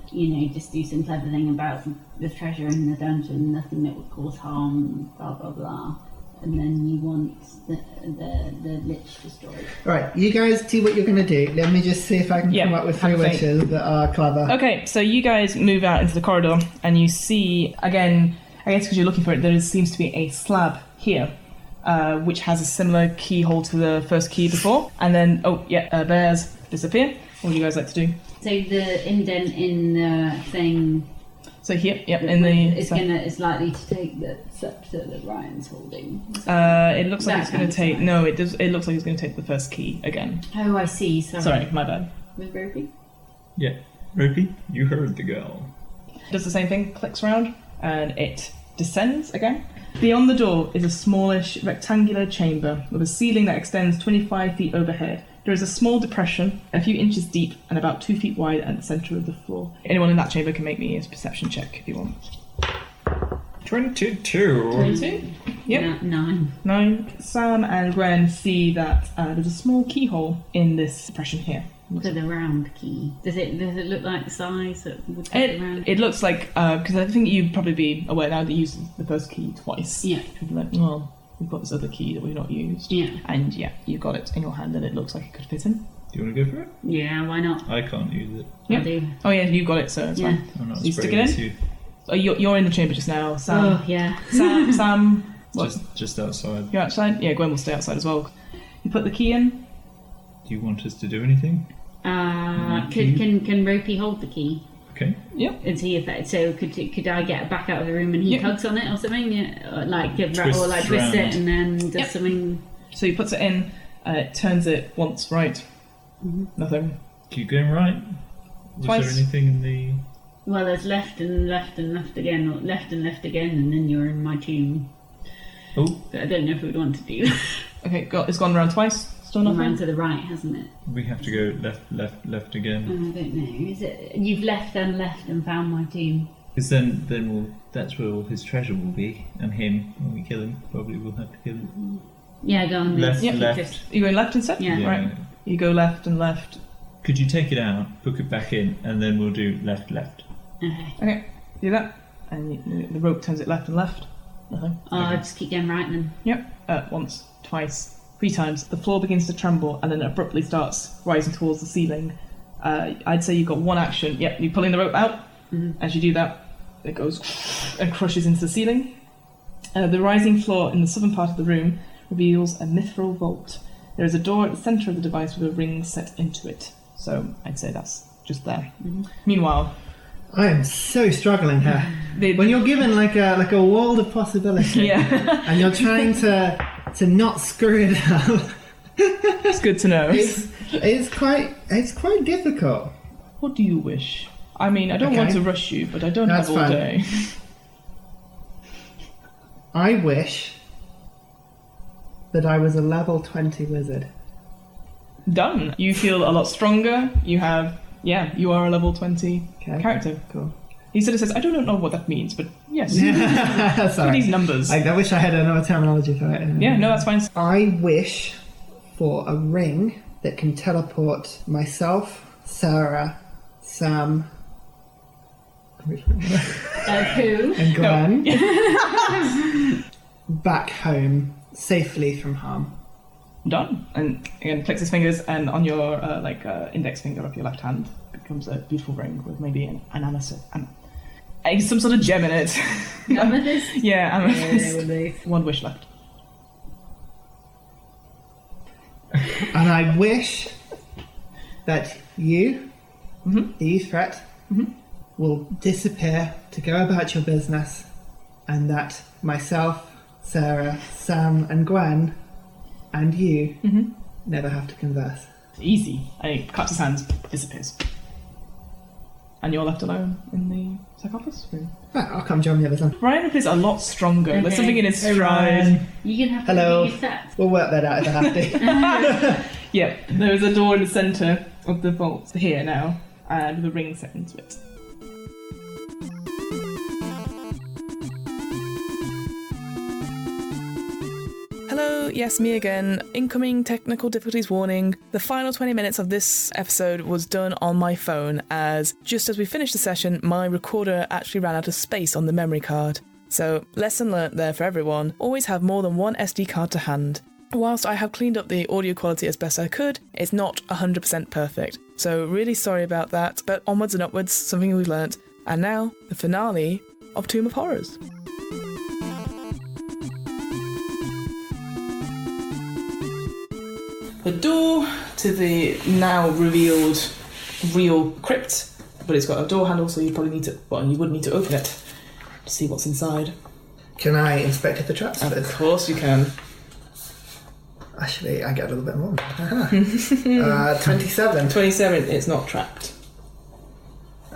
just do some clever thing about the treasure in the dungeon, nothing that would cause harm, blah, blah, blah. And then you want the lich destroyed. Right, you guys do what you're going to do. Let me just see if I can come up with 3 wishes that are clever. Okay, so you guys move out into the corridor, and you see, again, I guess because you're looking for it, there seems to be a slab here, which has a similar keyhole to the first key before. And then, bears disappear. What would you guys like to do? So the indent in the thing... So here, it's likely to take the scepter that Ryan's holding. It looks like it's going to take... No, it does. It looks like it's going to take the first key again. Oh, I see. Sorry, my bad. With Ropey? Yeah. Ropey, you heard the girl. It does the same thing, clicks around, and it descends again. Beyond the door is a smallish rectangular chamber with a ceiling that extends 25 feet overhead. There is a small depression, a few inches deep and about 2 feet wide at the centre of the floor. Anyone in that chamber can make me a perception check if you want. 22. 22? Yep. 9. Sam and Gwen see that there's a small keyhole in this depression here. For the round key. Does it look like the size that would fit around? It looks like, because I think you'd probably be aware now that you used the first key twice. Yeah. You'd be like, well, we've got this other key that we've not used. Yeah. And you've got it in your hand and it looks like it could fit in. Do you want to go for it? Yeah, why not? I can't use it. Yeah. I do. Oh yeah, you've got it, so it's fine. I'm not So you stick spraying it in? you. Oh, you're in the chamber just now, Sam. Oh, yeah. Sam, what? Just outside. You're outside? Yeah, Gwen will stay outside as well. You put the key in. Do you want us to do anything? Can Ropey hold the key? Okay. Yep. Is he affected? So could I get back out of the room and he tugs on it or something? Yeah, twist it and then does something. So he puts it in. It turns it once right. Mm-hmm. Nothing. Keep going right. Was Twice. there anything in the... Well, there's left and left and left again, or left and left again, and then you're in my tomb. Oh. But I don't know if we'd want to do that. Okay, it's gone around twice. Still nothing. Around to the right, hasn't it? We have to go left again. I don't know. Is it? You've left and found my tomb. Because then that's where all his treasure will be, and him, when we kill him, probably we'll have to kill him. Yeah, go on. Left, Yeah, left. You going left instead? Yeah. Right. You go left and left. Could you take it out, book it back in, and then we'll do left, left? Okay. Okay, do that. And the rope turns it left and left. Nothing. I'll just keep going right then. Yep. Once, twice, 3 times. The floor begins to tremble and then abruptly starts rising towards the ceiling. I'd say you've got 1 action. Yep, you're pulling the rope out. Mm-hmm. As you do that, it goes and crushes into the ceiling. The rising floor in the southern part of the room reveals a mithril vault. There is a door at the centre of the device with a ring set into it. So I'd say that's just there. Mm-hmm. Meanwhile, I am so struggling here. When you're given like a world of possibility, yeah, and you're trying to not screw it up, it's good to know. it's quite difficult. What do you wish? I mean, I don't Okay. want to rush you, but I don't That's have all fine. day. I wish that I was a level 20 wizard. Done. You feel a lot stronger. You are a level 20 Okay. character. Cool. He sort of says, I don't know what that means, but yes. That's For all these right. numbers. I wish I had another terminology for it. Yeah, no, that's fine. I wish for a ring that can teleport myself, Sarah, Sam, Who? and Glenn back home safely from harm. Done. And again, clicks his fingers, and on your index finger of your left hand becomes a beautiful ring with maybe an amethyst, some sort of gem in it. Amethyst? Yeah, amethyst. Yeah, 1 wish left. And I wish that you, the threat, will disappear to go about your business, and that myself, Sarah, Sam, and Gwen, and you never have to converse. Easy. And he cuts his hands, disappears. And you're left alone in the sarcophagus room. Right, I'll come join the others then. Ryan appears a lot stronger. There's Okay. something in his Hey, stride. Ryan. You're going to have to Hello. do your stats. We'll work that out if I have to. Yeah, there is a door in the centre of the vault here now, and with a ring set into it. Hello, yes, me again. Incoming technical difficulties warning. The final 20 minutes of this episode was done on my phone, as just as we finished the session, my recorder actually ran out of space on the memory card. So, lesson learnt there for everyone, always have more than 1 SD card to hand. Whilst I have cleaned up the audio quality as best I could, it's not 100% perfect. So really sorry about that, but onwards and upwards, something we've learnt. And now, the finale of Tomb of Horrors. The door to the now revealed real crypt, but it's got a door handle, so you probably need to, you would need to open it to see what's inside. Can I inspect the traps Of first? course you can. Actually, I get a little bit more. 27. 27, it's not trapped.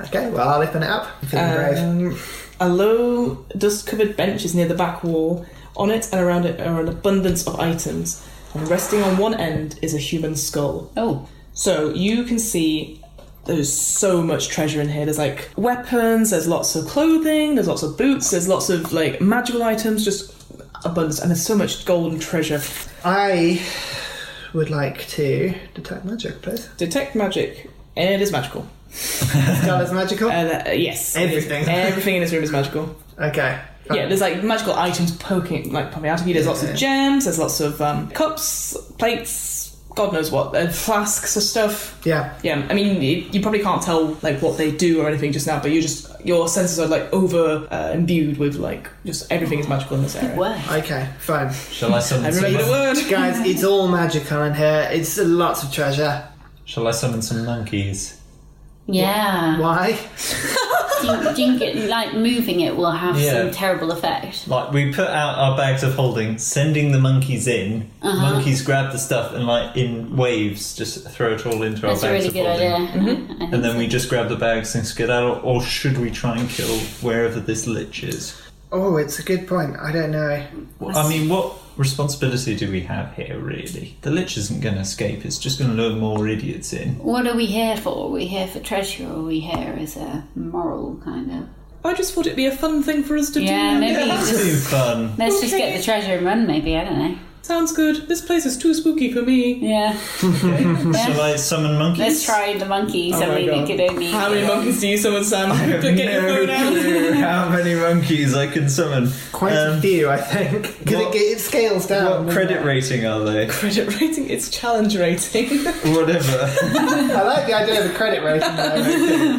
Okay, well, I'll open it up. I'm feeling brave. A low, dust-covered bench is near the back wall. On it and around it are an abundance of items, and resting on one end is a human skull. Oh. So you can see there's so much treasure in here. There's like weapons, there's lots of clothing, there's lots of boots, there's lots of like magical items, just abundance, and there's so much golden treasure. I would like to detect magic, please. Detect magic, and it is magical. Skull is magical? Yes. it is. Everything. Everything in this room is magical. Okay. fine. Yeah, there's like magical items poking out of you. There's lots of gems, there's lots of cups, plates, God knows what, flasks of stuff. Yeah. Yeah, I mean, you probably can't tell like what they do or anything just now, but your senses are like over imbued with like just everything is magical in this area. Wow. Okay, fine. Shall I summon I remember the word. Guys, it's all magical in here. It's lots of treasure. Shall I summon some monkeys? Yeah. Why? Do you think like moving it will have Yeah. some terrible effect? Like, we put out our bags of holding, sending the monkeys in. Monkeys grab the stuff and, like, in waves, just throw it all into That's our a bags really of good holding. idea. I think And then so. we just grab the bags and skedaddle, or should we try and kill wherever this lich is? Oh, it's a good point. I don't know. I mean, what responsibility do we have here, really? The lich isn't going to escape, it's just going to lure more idiots in. What are we here for? Are we here for treasure, or are we here as a moral kind of? I just thought it'd be a fun thing for us to do. Yeah, maybe That's too fun. let's just get the treasure and run, maybe, I don't know. Sounds good. This place is too spooky for me. Yeah. Shall I summon monkeys? Let's try the monkey, Oh something my that God. could only... How many monkeys do you summon, Sam? I have Get your no phone out. clue how many monkeys I can summon. Quite a few, I think. Because what- it scales down. What credit rating are they? Credit rating? It's challenge rating. Whatever. I like the idea of the credit rating though.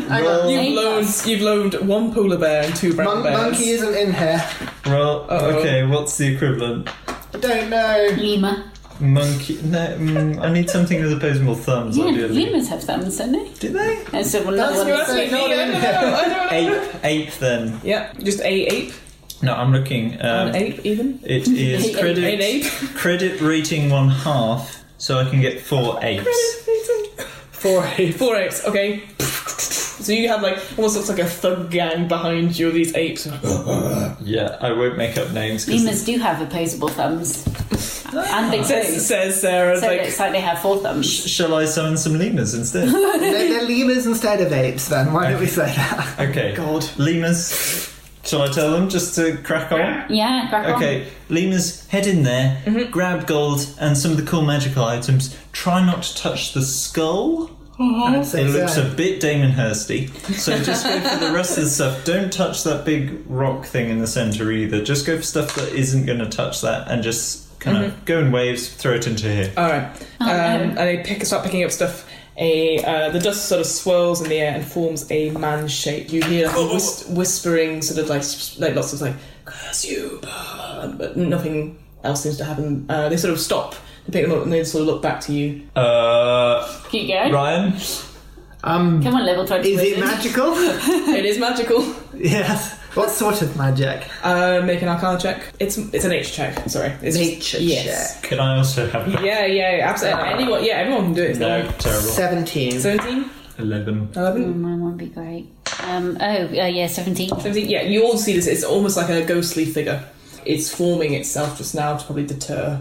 Hang on. You've loaned 1 polar bear and 2 brown bears. Monkey isn't in here. Well, Uh-oh. okay, what's the equivalent? I don't know. Lemur. Monkey. No, I need something with opposable thumbs, Yeah, ideally. lemurs have thumbs, don't they? Do they? And so one That's one your is- thing. I don't know. Ape then. Yeah, just a ape. No, I'm looking. An ape, even. It is An credit ape. credit rating 1/2, so I can get 4 apes. 4 apes. 4 apes, okay. So you have like almost looks like a thug gang behind you of these apes. Yeah, I won't make up names. 'cause Lemurs do have opposable thumbs. And big toes. Says Sarah. So Like, it's like they have 4 thumbs. Shall I summon some lemurs instead? They're lemurs instead of apes then. Why don't we say that? Okay. God. Lemurs. Shall I tell them just to crack on? Yeah, crack on. Okay, lemurs, head in there, grab gold and some of the cool magical items. Try not to touch the skull. I'd say It looks so. a bit Damon Hirsty. So just go for the rest of the stuff. Don't touch that big rock thing in the centre either. Just go for stuff that isn't going to touch that and just kind of go in waves, throw it into here. alright. Oh, no. And they start picking up stuff. The dust sort of swirls in the air and forms a man shape. You hear like a whispering, sort of like lots of like, curse you, but nothing else seems to happen. They sort of stop. They pick them up and they sort of look back to you. Keep going. Ryan? Come on, level 20 Is it wizard. magical? It is magical. Yes. What sort of magic? Make an Arcana check. It's an H check. Sorry, it's Nature yes. check. Can I also have that? Yeah, absolutely. Everyone can do it. No, terrible. 17. 17, 11. 11, Mine won't be great. Yeah, 17. 17. Yeah, you all see this. It's almost like a ghostly figure. It's forming itself just now to probably deter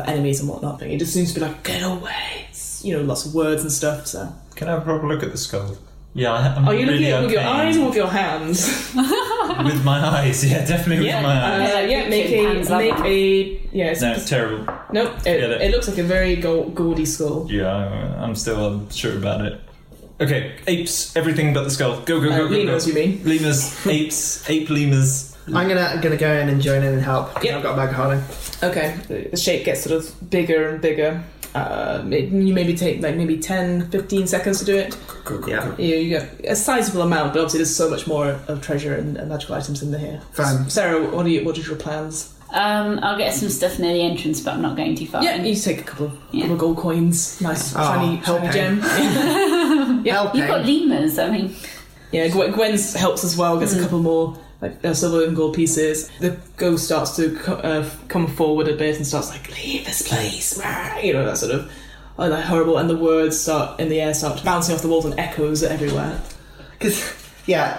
enemies and whatnot. It just seems to be like, get away. It's, lots of words and stuff. So, Can I have a proper look at the skull? Yeah, I'm are you really looking at it with your arcane. eyes or with your hands? With my eyes, yeah, definitely with my eyes. Make Hands like that. it's No, it's terrible. nope. It looks like a very gaudy skull. Yeah, I'm still unsure about it. Okay, apes, everything but the skull. Go, Lemurs, go. you mean? Lemurs, apes, ape lemurs. I'm gonna go in and join in and help. 'Cause Yep. I've got a bag of holding. Okay, the shape gets sort of bigger and bigger. You maybe take like maybe 10, 15 seconds to do it. Yeah. You get a sizable amount, but obviously there's so much more of treasure and magical items in here. Fine. Sarah, what are your plans? I'll get some stuff near the entrance, but I'm not going too far. Yeah, you take a couple Yeah. of gold coins, nice shiny helping. gem. Yeah. Helping. You've got lemurs, I mean. Yeah, Gwen helps as well, gets a couple more like silver and gold pieces. The ghost starts to come forward a bit and starts like, leave this place, that sort of like horrible, and the words start in the air, start bouncing off the walls and echoes everywhere. Because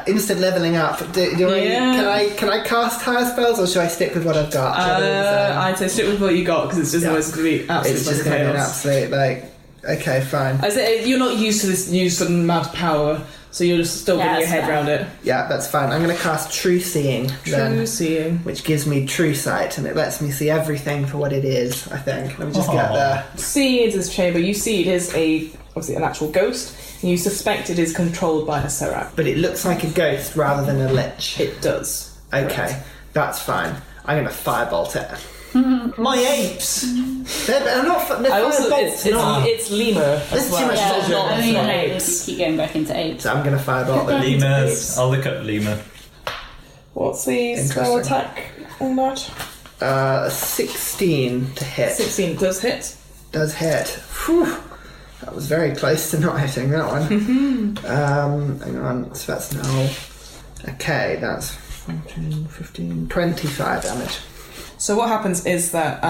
instant leveling up. Can I cast higher spells or should I stick with what I've got? I'd say stick with what you got because it's just always going to be absolute It's just going to be an chaos. absolute okay, fine. I say you're not used to this new sudden amount of power, so you're just still getting your that's head fair. around it. Yeah, that's fine. I'm going to cast True Seeing then, True seeing. which gives me true sight and it lets me see everything for what it is. I think. Let me just get there. See into this chamber. You see it is obviously an actual ghost, and you suspect it is controlled by a Serac. But it looks like a ghost rather than a lich. It does. Okay, that's fine. I'm going to firebolt it. My apes! They're not. They're I also firebolts, not. it's lemur as There's too well. much Yeah, treasure. not, I it's mean, not no, apes. just keep going back into apes. So I'm going to firebolt them. Lemurs. I'll look up lemur. What's the spell Interesting. attack on that? 16 to hit. 16 does hit. Does hit. Whew. That was very close to not hitting that one. Hang on. So that's now. Okay, that's 14, 15, 25 damage. So what happens is that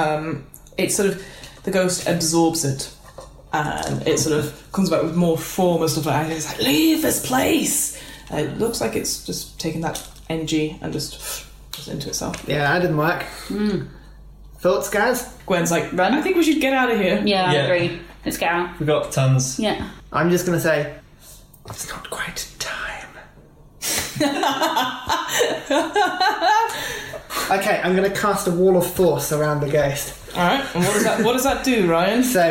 it sort of the ghost absorbs it, and it sort of comes back with more form and stuff like that. And it's like, leave this place. It looks like it's just taking that energy and just into itself. Yeah, that didn't work. Thoughts, guys? Gwen's like, Run. I think we should get out of here. Yeah, Yeah. I agree. Let's go out. We got tons. Yeah. I'm just going to say, it's not quite time. Okay, I'm going to cast a wall of force around the ghost. Alright, and what does that do, Ryan? So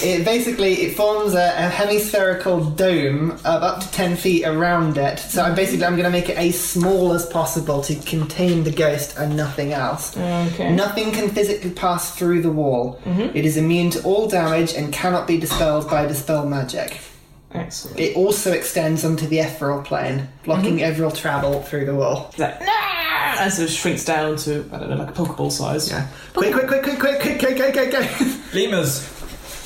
it basically forms a hemispherical dome of up to 10 feet around it. So I'm going to make it as small as possible to contain the ghost and nothing else. Okay. Nothing can physically pass through the wall. It is immune to all damage and cannot be dispelled by dispel magic. Excellent. It also extends onto the ethereal plane, blocking every travel through the wall. It's like, and so it shrinks down to, I don't know, like a Pokeball size. Yeah. Quick, go. Lemurs!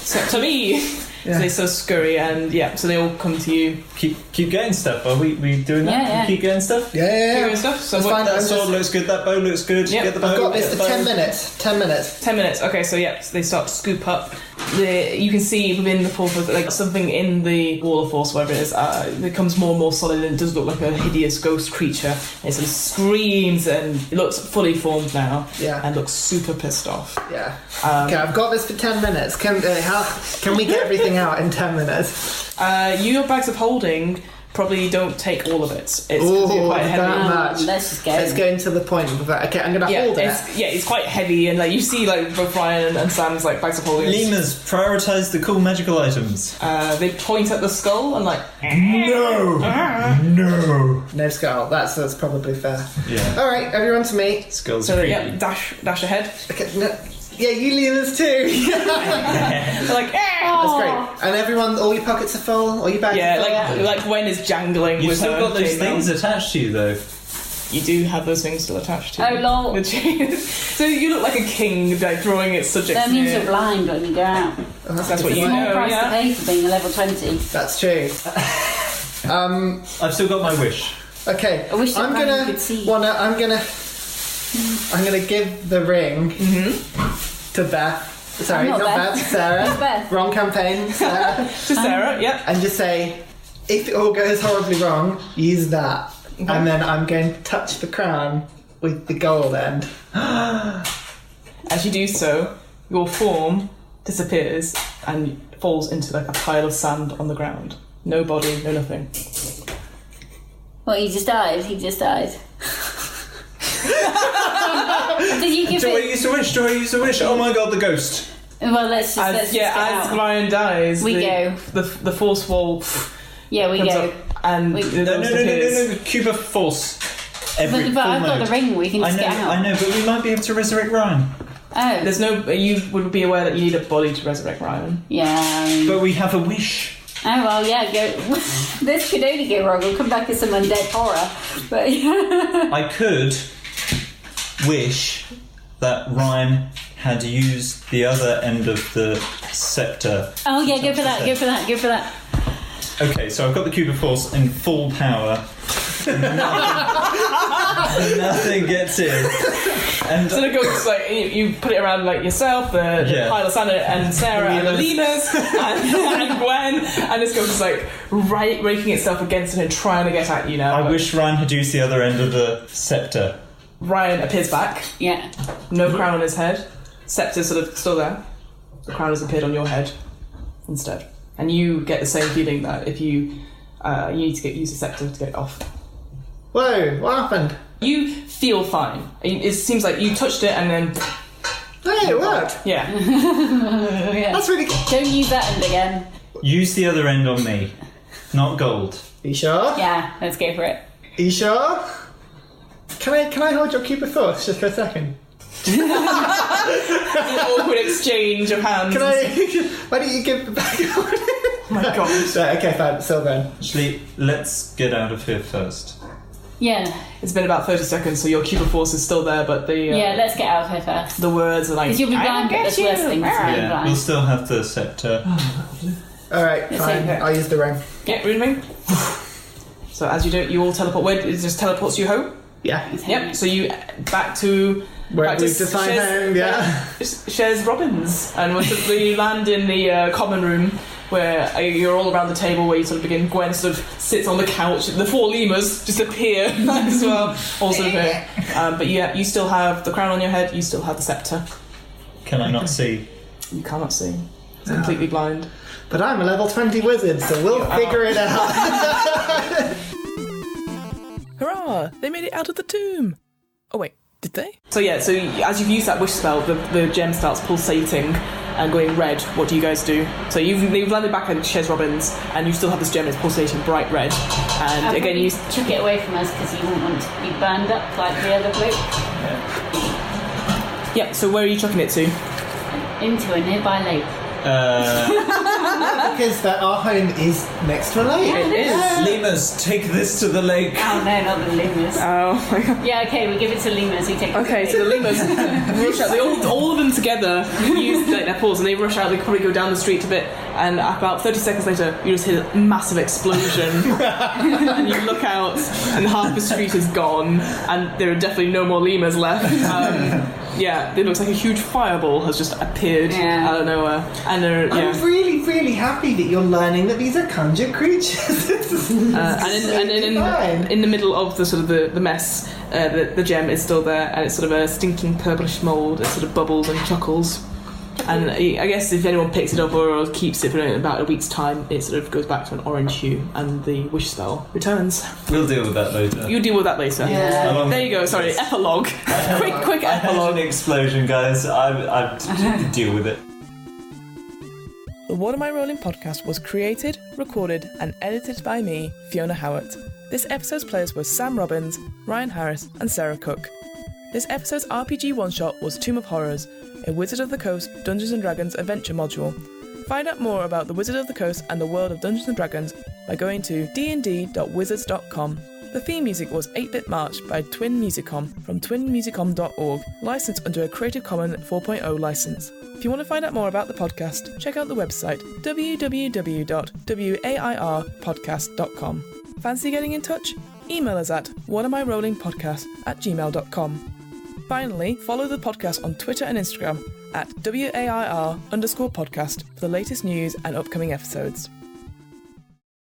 Except to me! Yeah. So they sort of scurry and, so they all come to you. Keep getting stuff. Are we doing that? Yeah. Keep getting stuff? Yeah. And stuff. So That's fine. That sword looks good, that bow looks good. Yep. Get the bow. I've got this get for the 10 bow. minutes. 10 minutes. 10 minutes. Okay, so so they start to scoop up. You can see within the portal, like something in the wall of force, whatever it is, it becomes more and more solid, and it does look like a hideous ghost creature. It sort of screams, and it looks fully formed now. Yeah. And looks super pissed off. Yeah. Okay, I've got this for 10 minutes. Can we get everything out in 10 minutes? Your bags of holding probably don't take all of it. It's 'cause you're quite heavy. that much. Let's just go. Let's go into the point of that. Okay, I'm going to hold it. It's quite heavy, and like you see, like both Ryan and Sam's like bags of holding. Lemurs, prioritise the cool magical items. They point at the skull and like. No! No skull. That's probably fair. Yeah. All right, everyone to me. Skulls So creepy. dash ahead. Okay, no. Yeah, you lemurs too. They're like. That's great. And everyone, all your pockets are full. All your bags are full. like Gwen is jangling. You've with still her got those chain things now. attached to you, though. You do have those things still attached to you. Oh, lol. The chains. So you look like a king, like drawing its subjects That means near. you're blind when you go out. That's what you Small know, price to yeah. pay for being a level 20. That's true. I've still got my wish. Okay. I wish that I'm Ryan gonna could see. I'm gonna give the ring to Beth. Sorry, I'm not not Beth. Beth. Sarah. Who's Beth? Wrong campaign. Sarah. To Sarah, yeah. And just say, if it all goes horribly wrong, use that. And then I'm going to touch the crown with the gold end. As you do so, your form disappears and falls into like a pile of sand on the ground. No body, no nothing. Well, he just died. Did you give Do I it? use a wish? Oh my god, the ghost. Well, let's just get as out. Ryan dies, We go. The force wall Yeah, we comes go. up and We- the No, ghost appears. no. Cube of force. But I've got the ring. We can I just know, get out. but we might be able to resurrect Ryan. Oh, There's no. You would be aware that you need a body to resurrect Ryan. yeah. But we have a wish. Oh well, yeah. Go. This could only go wrong. We'll come back as some undead horror. But I could wish that Ryan had used the other end of the scepter. oh yeah, go for that. Okay, so I've got the cube of force in full power. Nothing gets in. And So the ghost, like you put it around like yourself, the pile of sand, and Sarah, and the lemurs, and Gwen, and this ghost is like raking itself against it and trying to get at you now. I but wish Ryan had used the other end of the scepter. Ryan appears back. Yeah. No crown on his head. Scepter's sort of still there. The crown has appeared on your head instead. And you get the same feeling that if you need to use the scepter to get it off. Whoa, what happened? You feel fine. It seems like you touched it and then Hey, it worked. yeah. Yeah. That's really good. Don't use that end again. Use the other end on me, not gold. Are you sure? Yeah, let's go for it. Are you sure? Can I hold your cube of force just for a second? An awkward exchange of hands. Can I? Why don't you give the back? Oh my god. Right, okay, fine. Still then. Actually, let's get out of here first. Yeah. It's been about 30 seconds, so your cube of force is still there, but the Yeah, let's get out of here first. the words are like. Because you'll be "I blind, will but get there's worse you." things than being Yeah, blind. we'll still have the scepter. All right, Let's fine. take it. I'll use the ring. Yeah, read me. So as you do it, you all teleport. Where it just teleports you home. Yeah. Yep. So you back to Where back to we've defined home. Yeah. shares Robbins, and we land in the common room where you're all around the table where you sort of begin. Gwen sort of sits on the couch. The four lemurs just appear as well, also appear. But yeah, you still have the crown on your head. You still have the scepter. Can I not see? You cannot see. It's completely blind. But I'm a level 20 wizard, so we'll figure it out. Hurrah! They made it out of the tomb! Oh wait, did they? So as you've used that wish spell, the gem starts pulsating and going red. What do you guys do? So you've landed back at Chez Robbins, and you still have this gem that's pulsating bright red. And again, you took it away from us because you wouldn't want to be burned up like the other bloke. Yeah. So where are you chucking it to? Into a nearby lake. Because our home is next to a lake. It is. Lemurs, take this to the lake. Oh no, not the lemurs. Oh my god. Yeah, okay, we give it to lemurs. Who take it. Okay, so the lemurs rush out. They all of them together use their paws, and they rush out. They probably go down the street a bit, and about 30 seconds later, you just hear a massive explosion, and you look out, and half the street is gone, and there are definitely no more lemurs left. It looks like a huge fireball has just appeared out of nowhere, and I'm really, really happy that you're learning that these are conjured creatures. In the middle of the sort of the mess, the gem is still there, and it's sort of a stinking purplish mould. It sort of bubbles and chuckles. And I guess if anyone picks it up or keeps it for about a week's time, it sort of goes back to an orange hue, and the wish spell returns. We'll deal with that later. You'll deal with that later. Yeah. There you go. Sorry, epilogue. quick I had epilogue. an explosion, guys. I deal with it. The What Am I Rolling podcast was created, recorded, and edited by me, Fiona Howat. This episode's players were Sam Robbins, Ryan Harris, and Sarah Cook. This episode's RPG one-shot was Tomb of Horrors, a Wizard of the Coast Dungeons & Dragons adventure module. Find out more about the Wizard of the Coast and the world of Dungeons & Dragons by going to dnd.wizards.com. The theme music was 8-Bit March by Twin Musicom from twinmusicom.org, licensed under a Creative Commons 4.0 license. If you want to find out more about the podcast, check out the website www.wairpodcast.com. Fancy getting in touch? Email us at whatamirollingpodcast@gmail.com. Finally, follow the podcast on Twitter and Instagram at WAIR_podcast for the latest news and upcoming episodes.